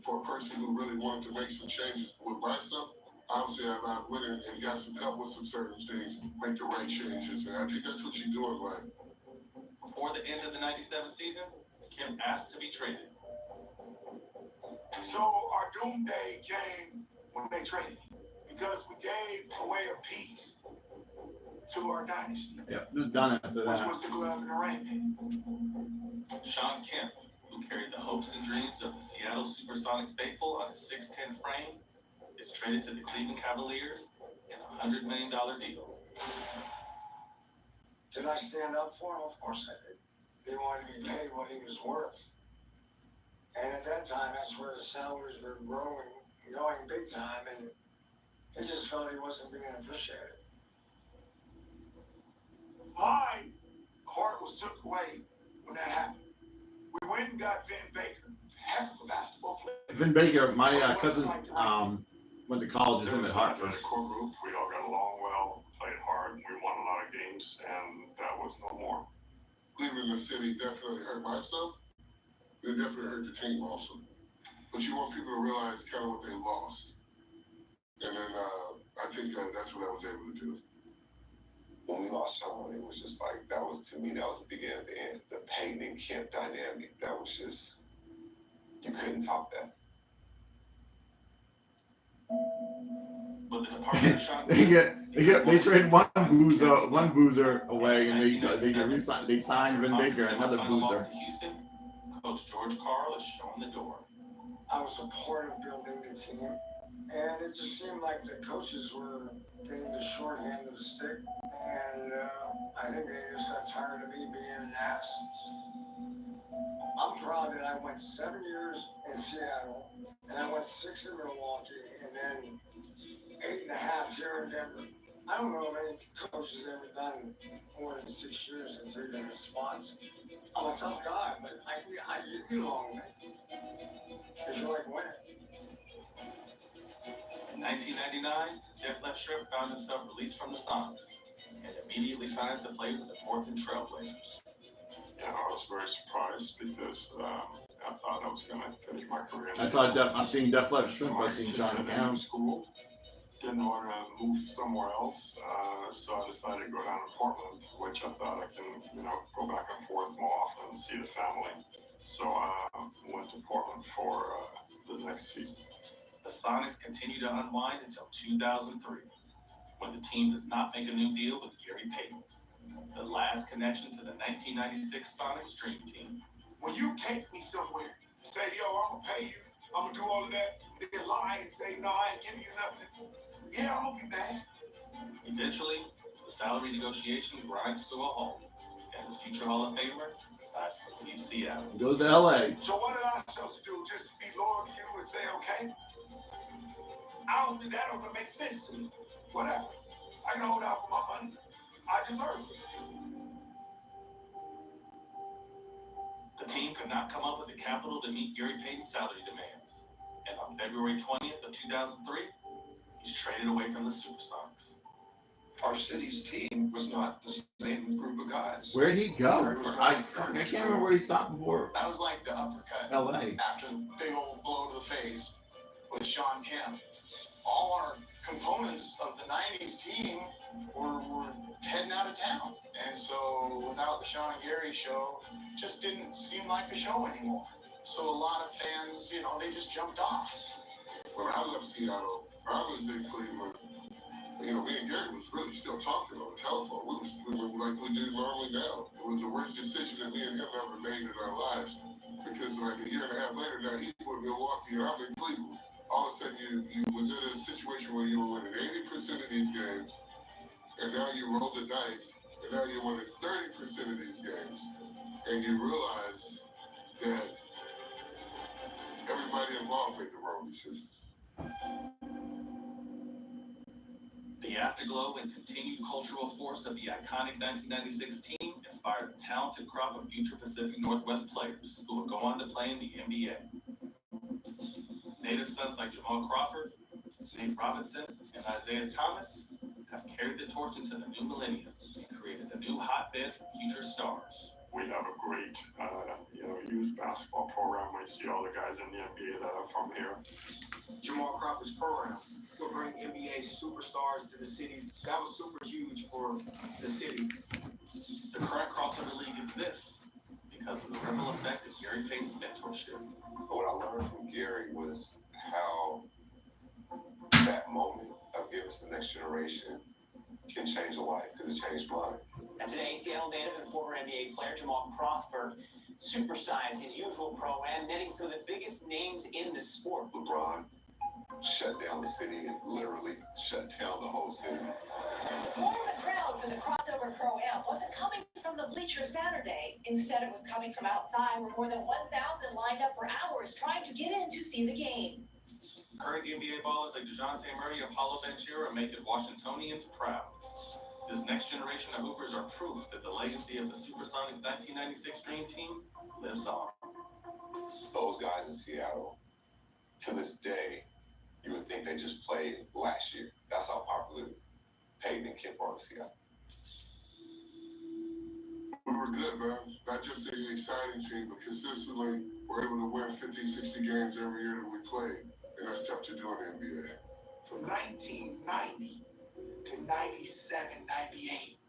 C: for a person who really wanted to make some changes with myself, obviously I've went in and got some help with some certain things, make the right changes, and I think that's what you do in life.
A: Before the end of the 97 season, Kim asked to be traded.
M: So our doomsday came when they traded me, because we gave away a piece to our dynasty.
E: Yep, it was done after
M: Which
E: that.
M: was the glove and the ring.
A: Sean Kemp, who carried the hopes and dreams of the Seattle Supersonics faithful on his 6'10" frame, is traded to the Cleveland Cavaliers in a $100 million deal.
P: Did I stand up for him? Of course I did. He wanted to be paid what he was worth. And at that time, that's where the salaries were growing, going big time, and he just felt he wasn't being appreciated.
M: My heart was took away when that happened. We went and got Vin Baker, heck of a basketball player.
E: Vin Baker, my cousin, went to college with him at Hartford.
F: As a core group, we all got along well, played hard, we won a lot of games, and that was no more.
C: Leaving the city definitely hurt myself. It definitely hurt the team also. But you want people to realize kind of what they lost. And then I think that's what I was able to do.
G: When we lost Sean, it was just like, that was, to me, that was the beginning of the end. The Peyton and Kemp dynamic, that was just, you couldn't top that.
A: But the departure of Sean
E: they trade one boozer away, and they signed Vin Baker, another boozer.
A: To Houston, Coach George Karl is showing the door.
P: I was a part of building the team, and it just seemed like the coaches were getting the short end of the stick, and I think they just got tired of me being an ass. I'm proud that I went 7 years in Seattle, and I went 6 in Milwaukee, and then 8.5 here in Denver. I don't know if any coach has ever done more than 6 years in 3 different spots. I'm a tough guy, but you belong to me. If you like winning.
A: In 1999, Jeff Lefschritt found himself released from the Sonics and immediately signs to play with the Portland Trailblazers.
F: Yeah, I was very surprised because I thought I was going to finish my career.
E: I've seen Def Lefschritt, I've seen Sean Kemp.
F: School. Didn't want to move somewhere else, so I decided to go down to Portland, which I thought I can, go back and forth more often and see the family. So I went to Portland for the next season.
A: The Sonics continue to unwind until 2003, when the team does not make a new deal with Gary Payton, the last connection to the 1996 Sonics Dream Team.
M: When you take me somewhere, say, yo, I'm going to pay you, I'm going to do all of that, then lie and say, no, I ain't giving you nothing. Yeah, I'm going to be mad.
A: Eventually, the salary negotiation grinds to a halt, and the future Hall of Famer decides to leave Seattle.
E: He goes to LA.
M: So what did I supposed to do? Just be loyal to you and say, okay? I don't think that don't make sense to me. Whatever. I can hold out for my money. I deserve it.
A: The team could not come up with the capital to meet Gary Payton's salary demands, and on February 20th of 2003, he's traded away from the Supersonics.
O: Our city's team was not the same group of guys.
E: Where'd he go? I can't remember where he stopped before.
L: That was like the uppercut.
E: LA.
L: After the big old blow to the face with Sean Kemp. All our components of the 90s team were heading out of town. And so without the Sean and Gary show, just didn't seem like a show anymore. So a lot of fans, they just jumped off.
C: When I left Seattle, I was in Cleveland. Me and Gary was really still talking on the telephone. We were like we do normally now. It was the worst decision that me and him ever made in our lives. Because like a year and a half later, now he's in Milwaukee and I'm in Cleveland. All of a sudden, you was in a situation where you were winning 80% of these games, and now you roll the dice, and now you're winning 30% of these games, and you realize that everybody involved made the wrong decision.
A: The afterglow and continued cultural force of the iconic 1996 team inspired a talented crop of future Pacific Northwest players who would go on to play in the NBA. Native sons like Jamal Crawford, Nate Robinson, and Isaiah Thomas have carried the torch into the new millennium and created a new hotbed for future stars.
F: We have a great, youth basketball program. We see all the guys in the NBA that are from here.
B: Jamal Crawford's program will bring NBA superstars to the city. That was super huge for the city.
A: The current crossover league exists because of the ripple effect of Gary Payton's mentorship.
G: What I learned from Gary was how that moment of giving to the next generation can change a life, because it changed mine.
J: And today, Seattle native and former NBA player Jamal Crawford supersized his usual pro-am, netting some of the biggest names in the sport.
G: LeBron shut down the city and literally shut down the whole city.
Q: More of the crowd for the crossover pro-am wasn't coming from the bleachers Saturday. Instead, it was coming from outside, where more than 1,000 lined up for hours trying to get in to see the game.
A: Current NBA ballers like DeJounte Murray and Paulo Banchero are making Washingtonians proud. This next generation of Hoopers are proof that the legacy of the Supersonics 1996 Dream Team lives on.
G: Those guys in Seattle, to this day, you would think they just played last year. That's how popular Peyton and Kip are in Seattle.
C: We were good, man. Not just an exciting team, but consistently we're able to win 50, 60 games every year that we played. And that's tough to do in the NBA.
M: From 1990 to 97, 98,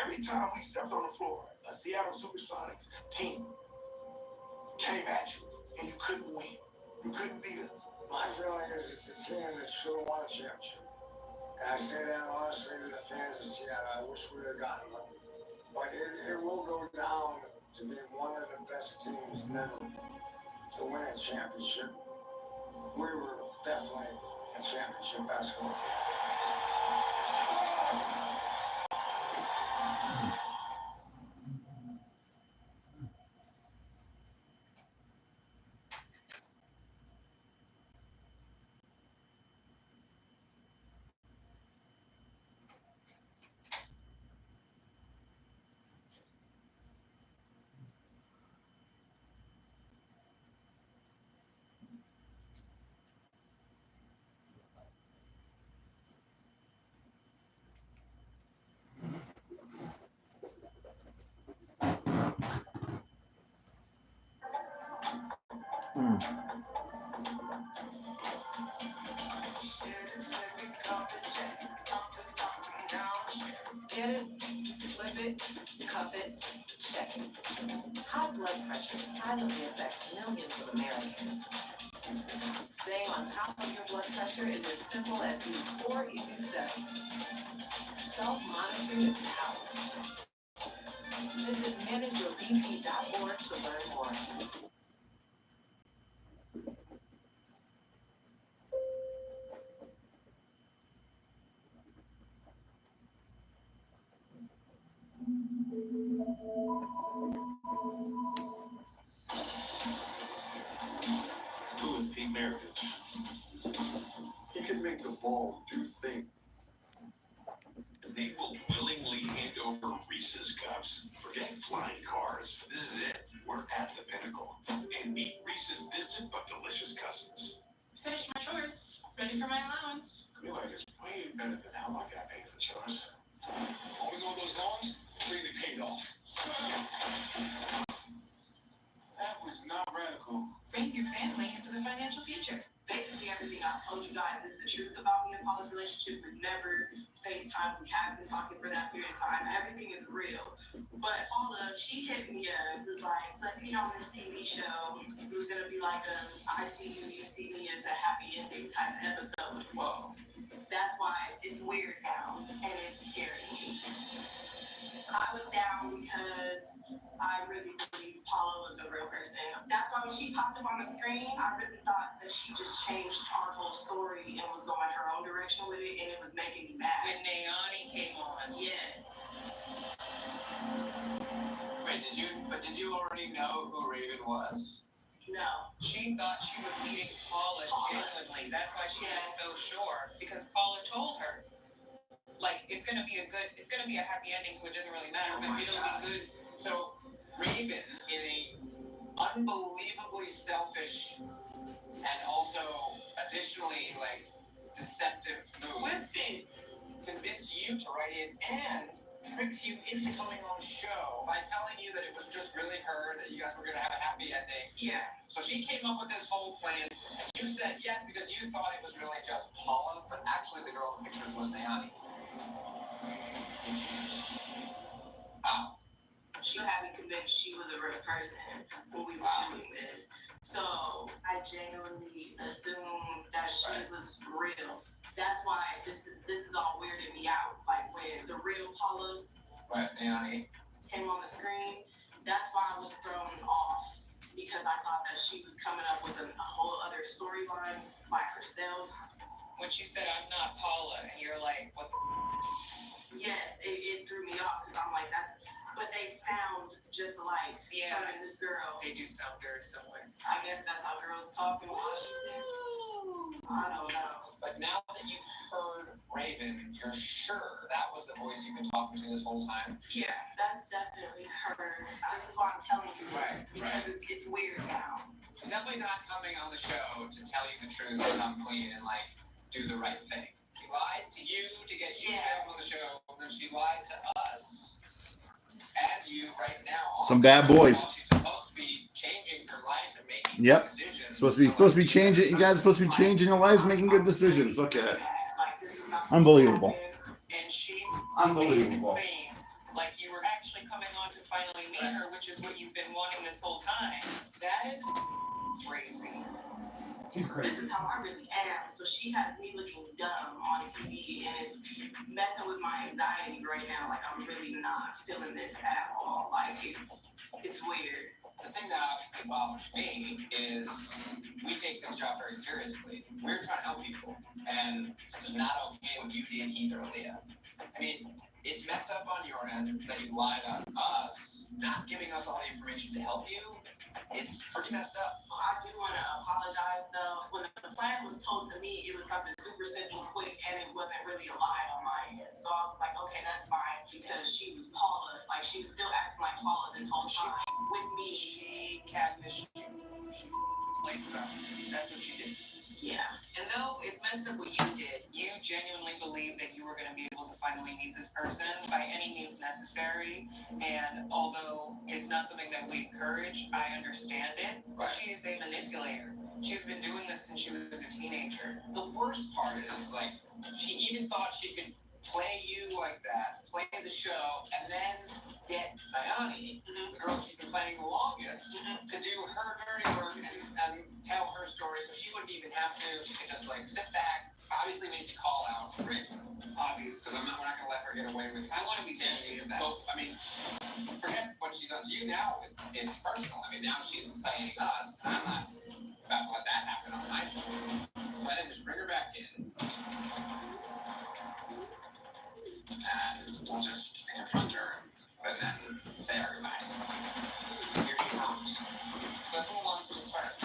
M: every time we stepped on the floor, a Seattle Supersonics team came at you, and you couldn't win. You couldn't beat us.
P: My feeling is it's a team that should have won a championship. And I say that honestly to the fans of Seattle. I wish we would have gotten one. But it will go down to be one of the best teams never to win a championship. We were definitely a championship basketball team.
R: Get it, slip it, cuff it, check it. High blood pressure silently affects millions of Americans. Staying on top of your blood pressure is as simple as these 4 easy steps. Self-monitoring is power. Visit manageyourbp.org to learn more.
A: Who is Pete Maravich?
F: He can make the ball do things.
I: They will willingly hand over Reese's Cups. Forget flying cars. This is it. We're at the pinnacle. And meet Reese's distant but delicious cousins.
R: Finished my chores. Ready for my allowance.
L: Camila is way better than how I got paid for chores. All we know those loans, really paid off.
M: That was not radical.
R: Bring your family into the financial future.
Q: Basically, everything I told you guys is the truth about me and Paula's relationship. We've never FaceTime. We have been talking for that period of time. Everything is real. But Paula, she hit me up. It was like, let's get on this TV show. It was going to be like a I see you, you see me. It's a happy ending type of episode. Whoa. That's why it's weird now. And it's scary. I was down because I really believe Paula was a real person. That's why when she popped up on the screen, I really thought that she just changed our whole story and was going her own direction with it, and it was making me mad.
R: When Naomi came on.
Q: Yes.
J: Wait, did you already know who Raven was?
Q: No.
R: She thought she was meeting Paula genuinely. That's why she was so sure, because Paula told her. like it's gonna be a happy ending, so it doesn't really matter. But it'll be good.
J: So Raven, in a unbelievably selfish and also additionally like deceptive move,
R: Twisted.
J: convince you to write in and tricks you into coming on the show by telling you that it was just really her, that you guys were going to have a happy ending.
R: Yeah.
J: So she came up with this whole plan, and you said yes because you thought it was really just Paula, but actually the girl in the pictures was Nayani. Wow.
Q: She had me convinced she was a real person when we were doing this. So I genuinely assumed that she was real. That's why this is all weirding me out. Like when the real Paula
J: Nayani
Q: came on the screen, that's why I was thrown off, because I thought that she was coming up with a whole other storyline by herself.
R: When she said, "I'm not Paula," and you're like, "What the?"
Q: Yes, it threw me off because I'm like, that's. But they sound just like her and this girl.
R: They do sound very similar.
Q: I guess that's how girls talk in Washington. I don't know.
J: But now that you've heard Raven, you're sure that was the voice you've been talking to this whole time?
Q: Yeah, that's definitely her. This is why I'm telling you this, because it's weird now.
J: She's definitely not coming on the show to tell you the truth and come clean and like do the right thing. She lied to you to get you on the show, and then she lied to us and you right now.
E: Some bad boys.
J: She's supposed to be changing her life and making decisions.
E: Supposed to be changing. You guys are supposed to be changing your lives, making good decisions. Look at it. Unbelievable.
R: And she
E: Unbelievable.
R: made it seem like you were actually coming on to finally meet her, which is what you've been wanting this whole time. That is crazy.
E: She's crazy.
Q: This is how I really am. So she has me looking dumb on TV, and it's messing with my anxiety right now. Like I'm really not feeling this at all. Like it's weird.
J: The thing that obviously bothers me is we take this job very seriously. We're trying to help people, and it's not okay what you did either, Aaliyah. I mean, it's messed up on your end that you lied on us, not giving us all the information to help you. It's pretty messed up.
Q: I do want to apologize though. When the plan was told to me, it was something super simple, quick, and it wasn't really a lie on my end. So I was like, okay, that's fine, because she was Paula. Like she was still acting like Paula this whole time with me.
R: She catfished you. She played around. That's what she did.
Q: Yeah.
R: And though it's messed up what you did, you genuinely believed that you were going to be able to finally meet this person by any means necessary. And although it's not something that we encourage, I understand it. She is a manipulator. She's been doing this since she was a teenager.
J: The worst part is, like, she even thought she could play you like that, play the show, and then get Nayani, the girl she's been playing the longest, to do her dirty work and tell her story, so she wouldn't even have to. She could just like sit back. Obviously, we need to call out Rick. Obvious, because we're not gonna let her get away with.
R: I want to be tasty of that.
J: Well, I mean, forget what she's done to you now. It's personal. I mean, now she's playing us. I'm not about to let that happen on my show. So I think just bring her back in. And we'll just confront her, but then say our goodbyes. Here she comes.
R: But who wants to start?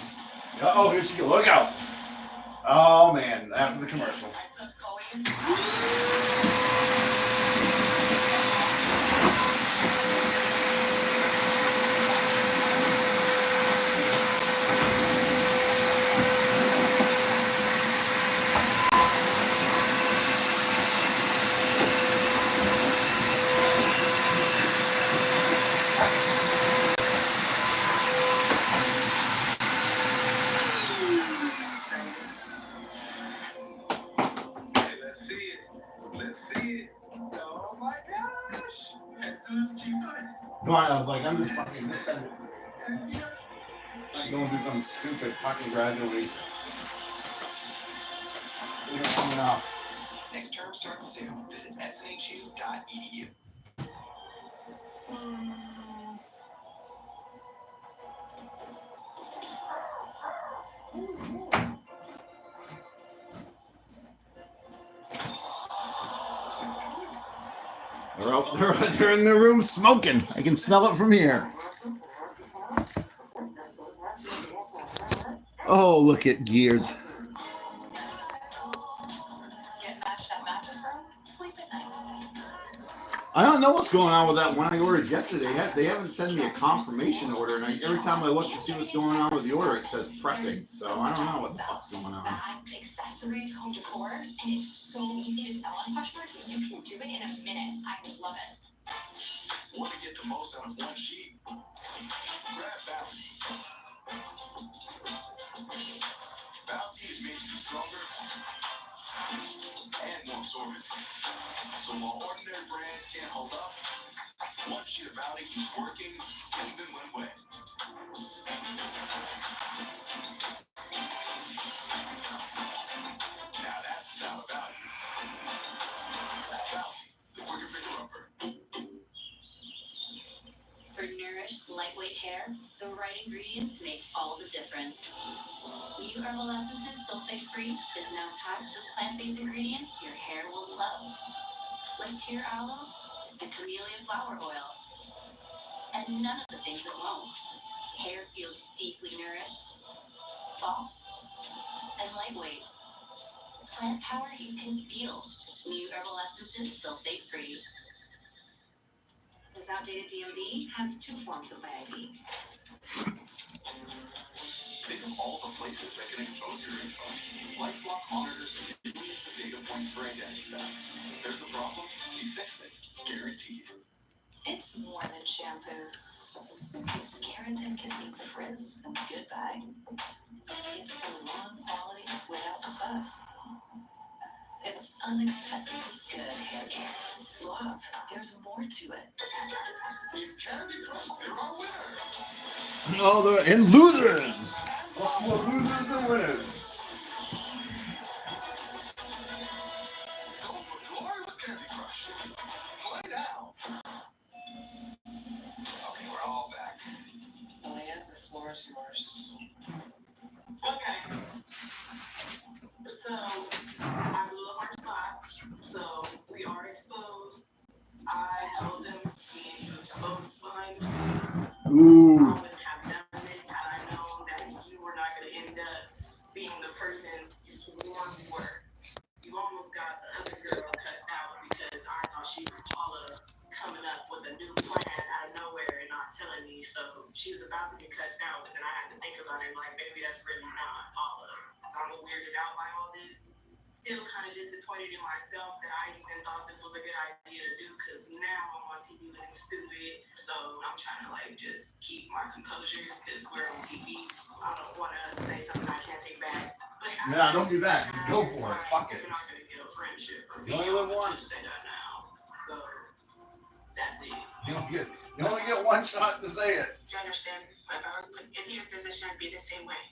E: Oh, here she goes. Look out. Oh, man. After the commercial. Come on, I was like, I'm just fucking going through some stupid fucking graduation. You're coming off.
J: Next term starts soon. Visit snhu.edu.
E: They're in the room smoking. I can smell it from here. Oh, look at Gears.
K: Get matched at mattress room, sleep at night.
E: I don't know what's going on with that one I ordered yesterday. They haven't sent me a confirmation order, and every time I look to see what's going on with the order, it says prepping. So I don't know what the fuck's going on.
K: Bags, accessories, home decor, and it's so easy to sell on Poshmark. You can do it in a minute. I love it.
I: Want to get the most out of one sheet? Grab Bounty. Bounty is made to be stronger and more absorbent. So while ordinary brands can't hold up, one sheet of Bounty keeps working even when wet. Now that's the style of Bounty. Bounty, the quicker picker upper.
K: For nourished, lightweight hair, the right ingredients make all the difference. New Herbal Essences Sulfate-Free is now packed with plant-based ingredients your hair will love, like pure aloe and camellia flower oil. And none of the things it won't. Hair feels deeply nourished, soft, and lightweight. Plant power you can feel. New Herbal Essences Sulfate-Free. This outdated DMV has 2 forms of my ID.
I: Think of all the places that can expose your info. LifeLock monitors millions of data points for identity theft. If there's a problem, we fix it. Guaranteed.
K: It's more than shampoo. It's keratin kissing frizz and goodbye. It's salon quality without the fuss. It's unexpectedly good hair care. Swap. There's more to it.
I: In Candy Crush, there are winners.
E: Oh, and losers. Well, losers and winners.
I: Go for glory with Candy Crush. Play now. Okay, we're all back.
J: Leah, the floor is yours.
Q: Okay. So, I blew up our spot. So, we are exposed. I told them we were exposed behind the scenes.
E: Ooh.
Q: I wouldn't have done this had I known that you were not going to end up being the person you swore you were. You almost got the other girl cussed out because I thought she was Paula coming up with a new plan out of nowhere and not telling me. So she was about to get cussed out, but then I had to think about it like, maybe that's really not Paula. I was weirded out by all this. Still kind of disappointed in myself that I even thought this was a good idea to do because now I'm on TV looking stupid. So I'm trying to like just keep my composure because we're on TV. I don't want to say something I can't take back. But
E: Yeah, don't do that. Go for it. Fuck it.
Q: You're not going to get a friendship from
E: You
Q: me.
E: only live once.
Q: Just say that now. So that's it.
E: You only get one shot to say it.
S: You understand? If I was put in your position, I'd be the same way.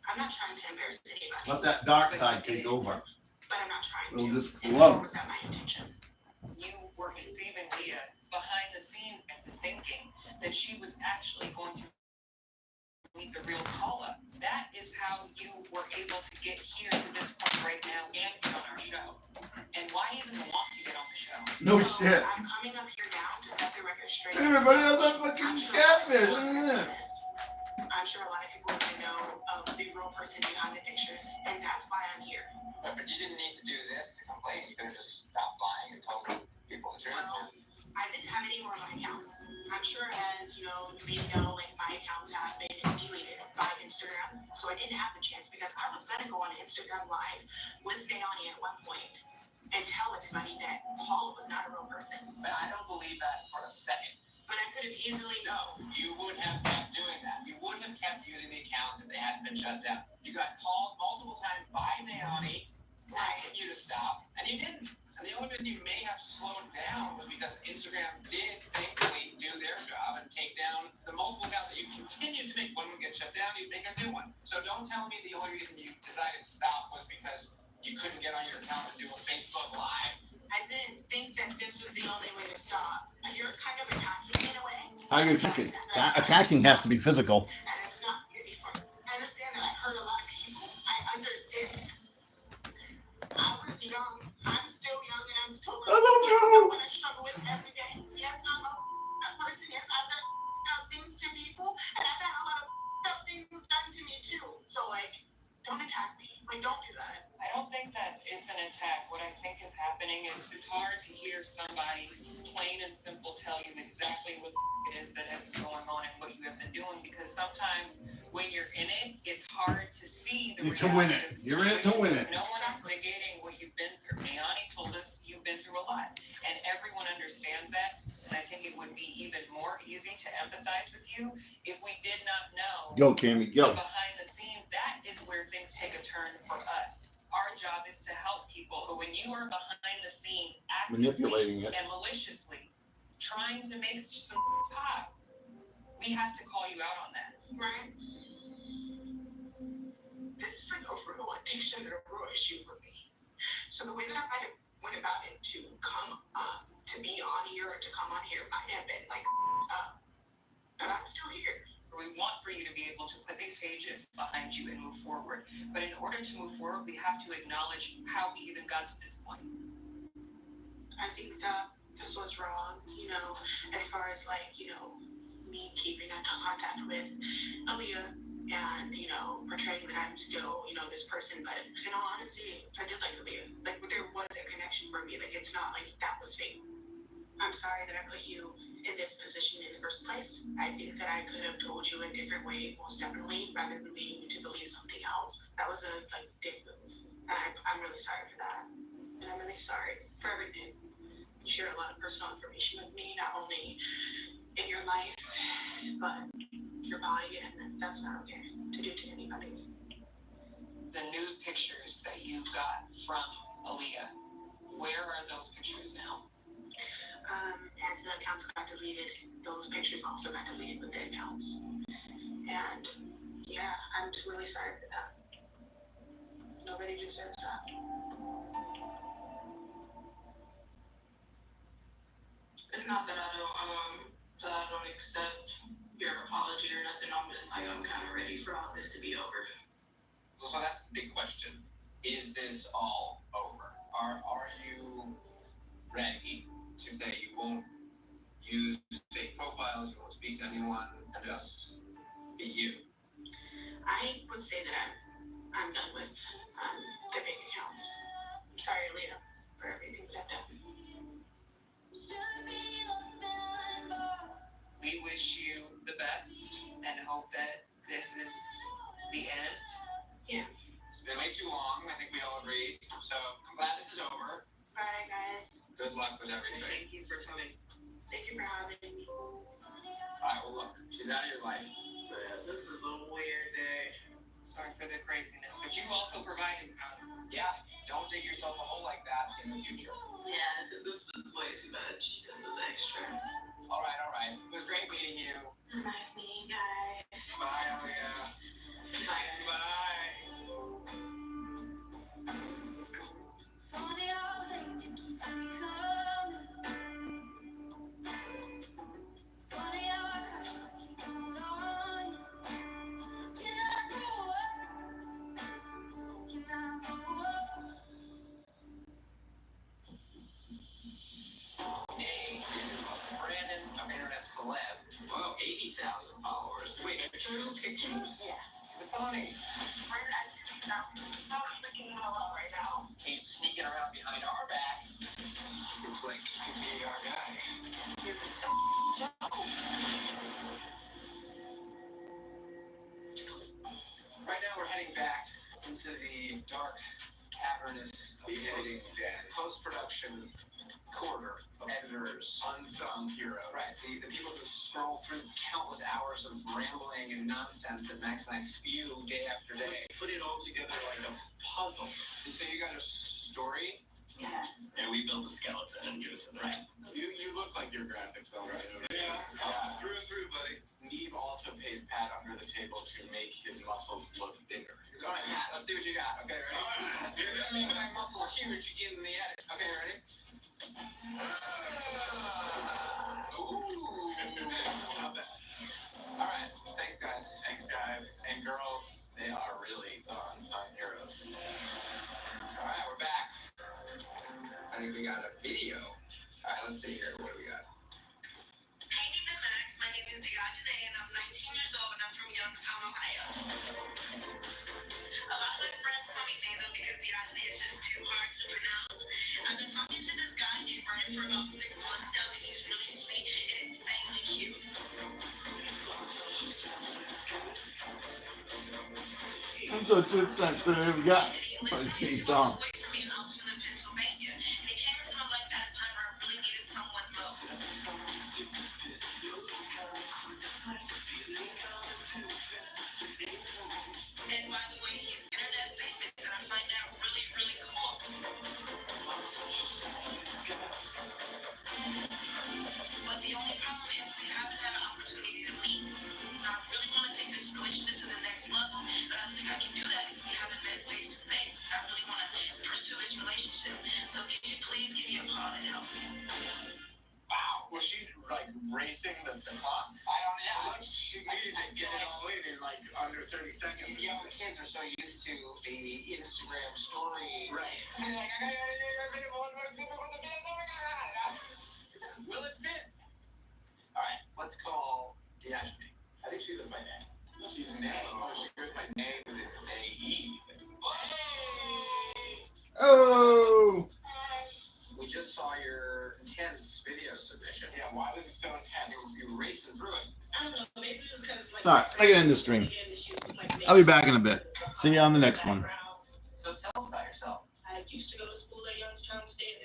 S: I'm not trying to embarrass anybody.
E: Let that dark side take over.
S: But I'm not trying
E: It'll
S: to.
E: just
S: And
E: flow.
S: nor was that my intention.
J: You were deceiving Leah behind the scenes into thinking that she was actually going to meet the real Paula. That is how you were able to get here to this point right now and be on our show. And why even want to get on the show?
E: No
S: So,
E: shit.
S: I'm coming up here now to set the record straight.
E: Everybody has that fucking catfish, isn't it?
S: I'm sure a lot of people want to know of the real person behind the pictures, and that's why I'm here.
J: But you didn't need to do this to complain. You could have just stopped lying and told people the truth.
S: Well, I didn't have any more of my accounts. I'm sure, as you know, you may know, like my accounts have been deleted by Instagram, so I didn't have the chance because I was gonna go on Instagram Live with Bayani at one point and tell everybody that Paula was not a real person.
J: But I don't believe that for a second.
S: But I could have easily
J: No, you would have kept doing that. You would have kept using the accounts if they hadn't been shut down. You got called multiple times by Bayani asking you to stop, and you didn't. And the only reason you may have slowed down was because Instagram did thankfully do their job and take down the multiple accounts that you continued to make. One would get shut down, you'd make a new one. So don't tell me the only reason you decided to stop was because you couldn't get on your account and do a Facebook Live.
S: I didn't think that this was the only way to stop. You're kind of attacking me in a way.
E: How are you attacking? Attacking has to be physical.
S: And it's not easy for me. I understand that I hurt a lot of people. I understand. I was young. I'm still young and I'm still learning.
E: I love you.
S: It's what I struggle with every day. Yes, I'm a person. Yes, I've done things to people. And I've had a lot of things done to me too. So like, Don't attack me. Like, don't do that.
N: I don't think that it's an attack. What I think is happening is it's hard to hear somebody plain and simple tell you exactly what it is that has been going on and what you have been doing, because sometimes when you're in it, it's hard to see the
E: To win it. You're in it to win it.
N: No one is negating what you've been through. Ayani told us you've been through a lot, and everyone understands that. And I think it would be even more easy to empathize with you if we did not know.
E: Go, Cammy, go.
N: Behind the scenes, that is where things take a turn for us. Our job is to help people, but when you are behind the scenes,
E: Manipulating it.
N: and maliciously trying to make some pop, we have to call you out on that.
S: Right? This is like a real addiction and a real issue for me. So the way that I might have went about it to come to be on here or to come on here might have been like but I'm still here.
N: We want for you to be able to put these pages behind you and move forward. But in order to move forward, we have to acknowledge how we even got to this point.
S: I think that this was wrong, you know, as far as like, you know, me keeping in contact with Aaliyah and, you know, portraying that I'm still, you know, this person. But in all honesty, I did like Aaliyah. Like, there was a connection for me. Like, it's not like that was fake. I'm sorry that I put you in this position in the first place. I think that I could have told you a different way, most definitely, rather than leading you to believe something else. That was a dick move. And I'm really sorry for that. And I'm really sorry for everything. You share a lot of personal information with me, not only in your life, but your body, and that's not okay to do to anybody.
N: The nude pictures that you got from Aaliyah, where are those pictures now?
S: As the accounts got deleted, those pictures also got deleted with the accounts. And yeah, I'm just really sorry for that. Nobody deserves that.
Q: It's not that I don't accept your apology or nothing. I'm just like, I'm kind of ready for all this to be over.
J: So that's the big question. Is this all over? Are you ready to say you won't use fake profiles, you won't speak to anyone, and just be you?
S: I would say that I'm done with the fake accounts. I'm sorry, Aaliyah, for everything that I've done.
N: We wish you the best and hope that this is the end.
S: Yeah.
J: It's been way too long, I think we all agree. So I'm glad this is over.
S: Bye, guys.
J: Good luck with everything.
N: Thank you for coming.
S: Thank you for having me.
J: Alright, well look, she's out of your life.
Q: Man, this is a weird day.
N: Sorry for the craziness, but you also provided some.
J: Yeah, don't dig yourself a hole like that in the future.
Q: Yeah, because this was way too much. This was extra.
J: Alright. It was great meeting you.
Q: It was nice meeting you guys.
J: Bye, Aaliyah.
Q: Bye, guys.
J: Bye.
K: Funny how danger keeps me coming. Funny how I crash and keep on going. Can I grow up? Can I grow up?
J: Hey, this is Brandon, I'm internet celeb. Whoa, 80,000 followers. Wait, 2 pictures?
S: Yeah.
J: Is it funny?
S: Right now.
J: He's sneaking around behind our back. Seems like he could be our guy.
S: This is so
J: Right now we're heading back into the dark, cavernous, editing den. Post-production quarter of editors, unsung heroes. Right, the people who scroll through countless hours of rambling and nonsense that Max and I spew day after day. Put it all together like a puzzle. And so you got a story?
S: Yeah.
F: And we build the skeleton and give it to them.
J: Right.
F: You look like your graphics already.
J: Yeah.
F: Through and through, buddy. Neve also pays Pat under the table to make his muscles look bigger.
J: All right, Pat, let's see what you got. Okay, ready? You're gonna make my muscles huge in the edit. Okay, ready? Ooh. Not bad. All right, thanks, guys.
F: Thanks, guys. And girls, they are really the unsung heroes.
J: All right, we're back. I think we got a video. All right, let's see here. What do we got?
S: Hey, Max. My name is Diogene, and I'm 19 years old, and I'm from Youngstown, Ohio. A lot of my friends call me Nano because Diogene is just too hard to pronounce. I've been talking to this guy named Brian for about 6 months now, and he's really sweet and insanely cute.
E: That's what it's sensitive got for a teen song.
S: Away from me in Altoona, Pennsylvania, and it came into my life at a time where I really needed someone most. And by the way, he's internet famous, and I find that really, really cool. But the only problem is we haven't had an opportunity to meet. I really want to take this relationship to the next level, but I don't think I can do that if we haven't met face to face. I really want to pursue this relationship. So could you please give me a call and help me?
L: Wow. Was she like racing the clock?
J: I don't know.
L: She needed to get it all in like under 30 seconds.
J: These young kids are so used to the Instagram story.
L: Right.
J: They're like, I gotta say one more thing before the fans. Oh my God. Will it fit? All right, let's call Diogene.
A: I think she was my name.
L: She's name. Oh, she goes by name with an A-E.
E: Oh.
J: We just saw your intense video submission.
L: Yeah, why was it so intense?
J: You were racing through it.
S: I don't know, maybe it was because like.
E: All right, I can end the stream. I'll be back in a bit. See you on the next one.
J: So tell us about yourself.
S: I used to go to school at Youngstown State.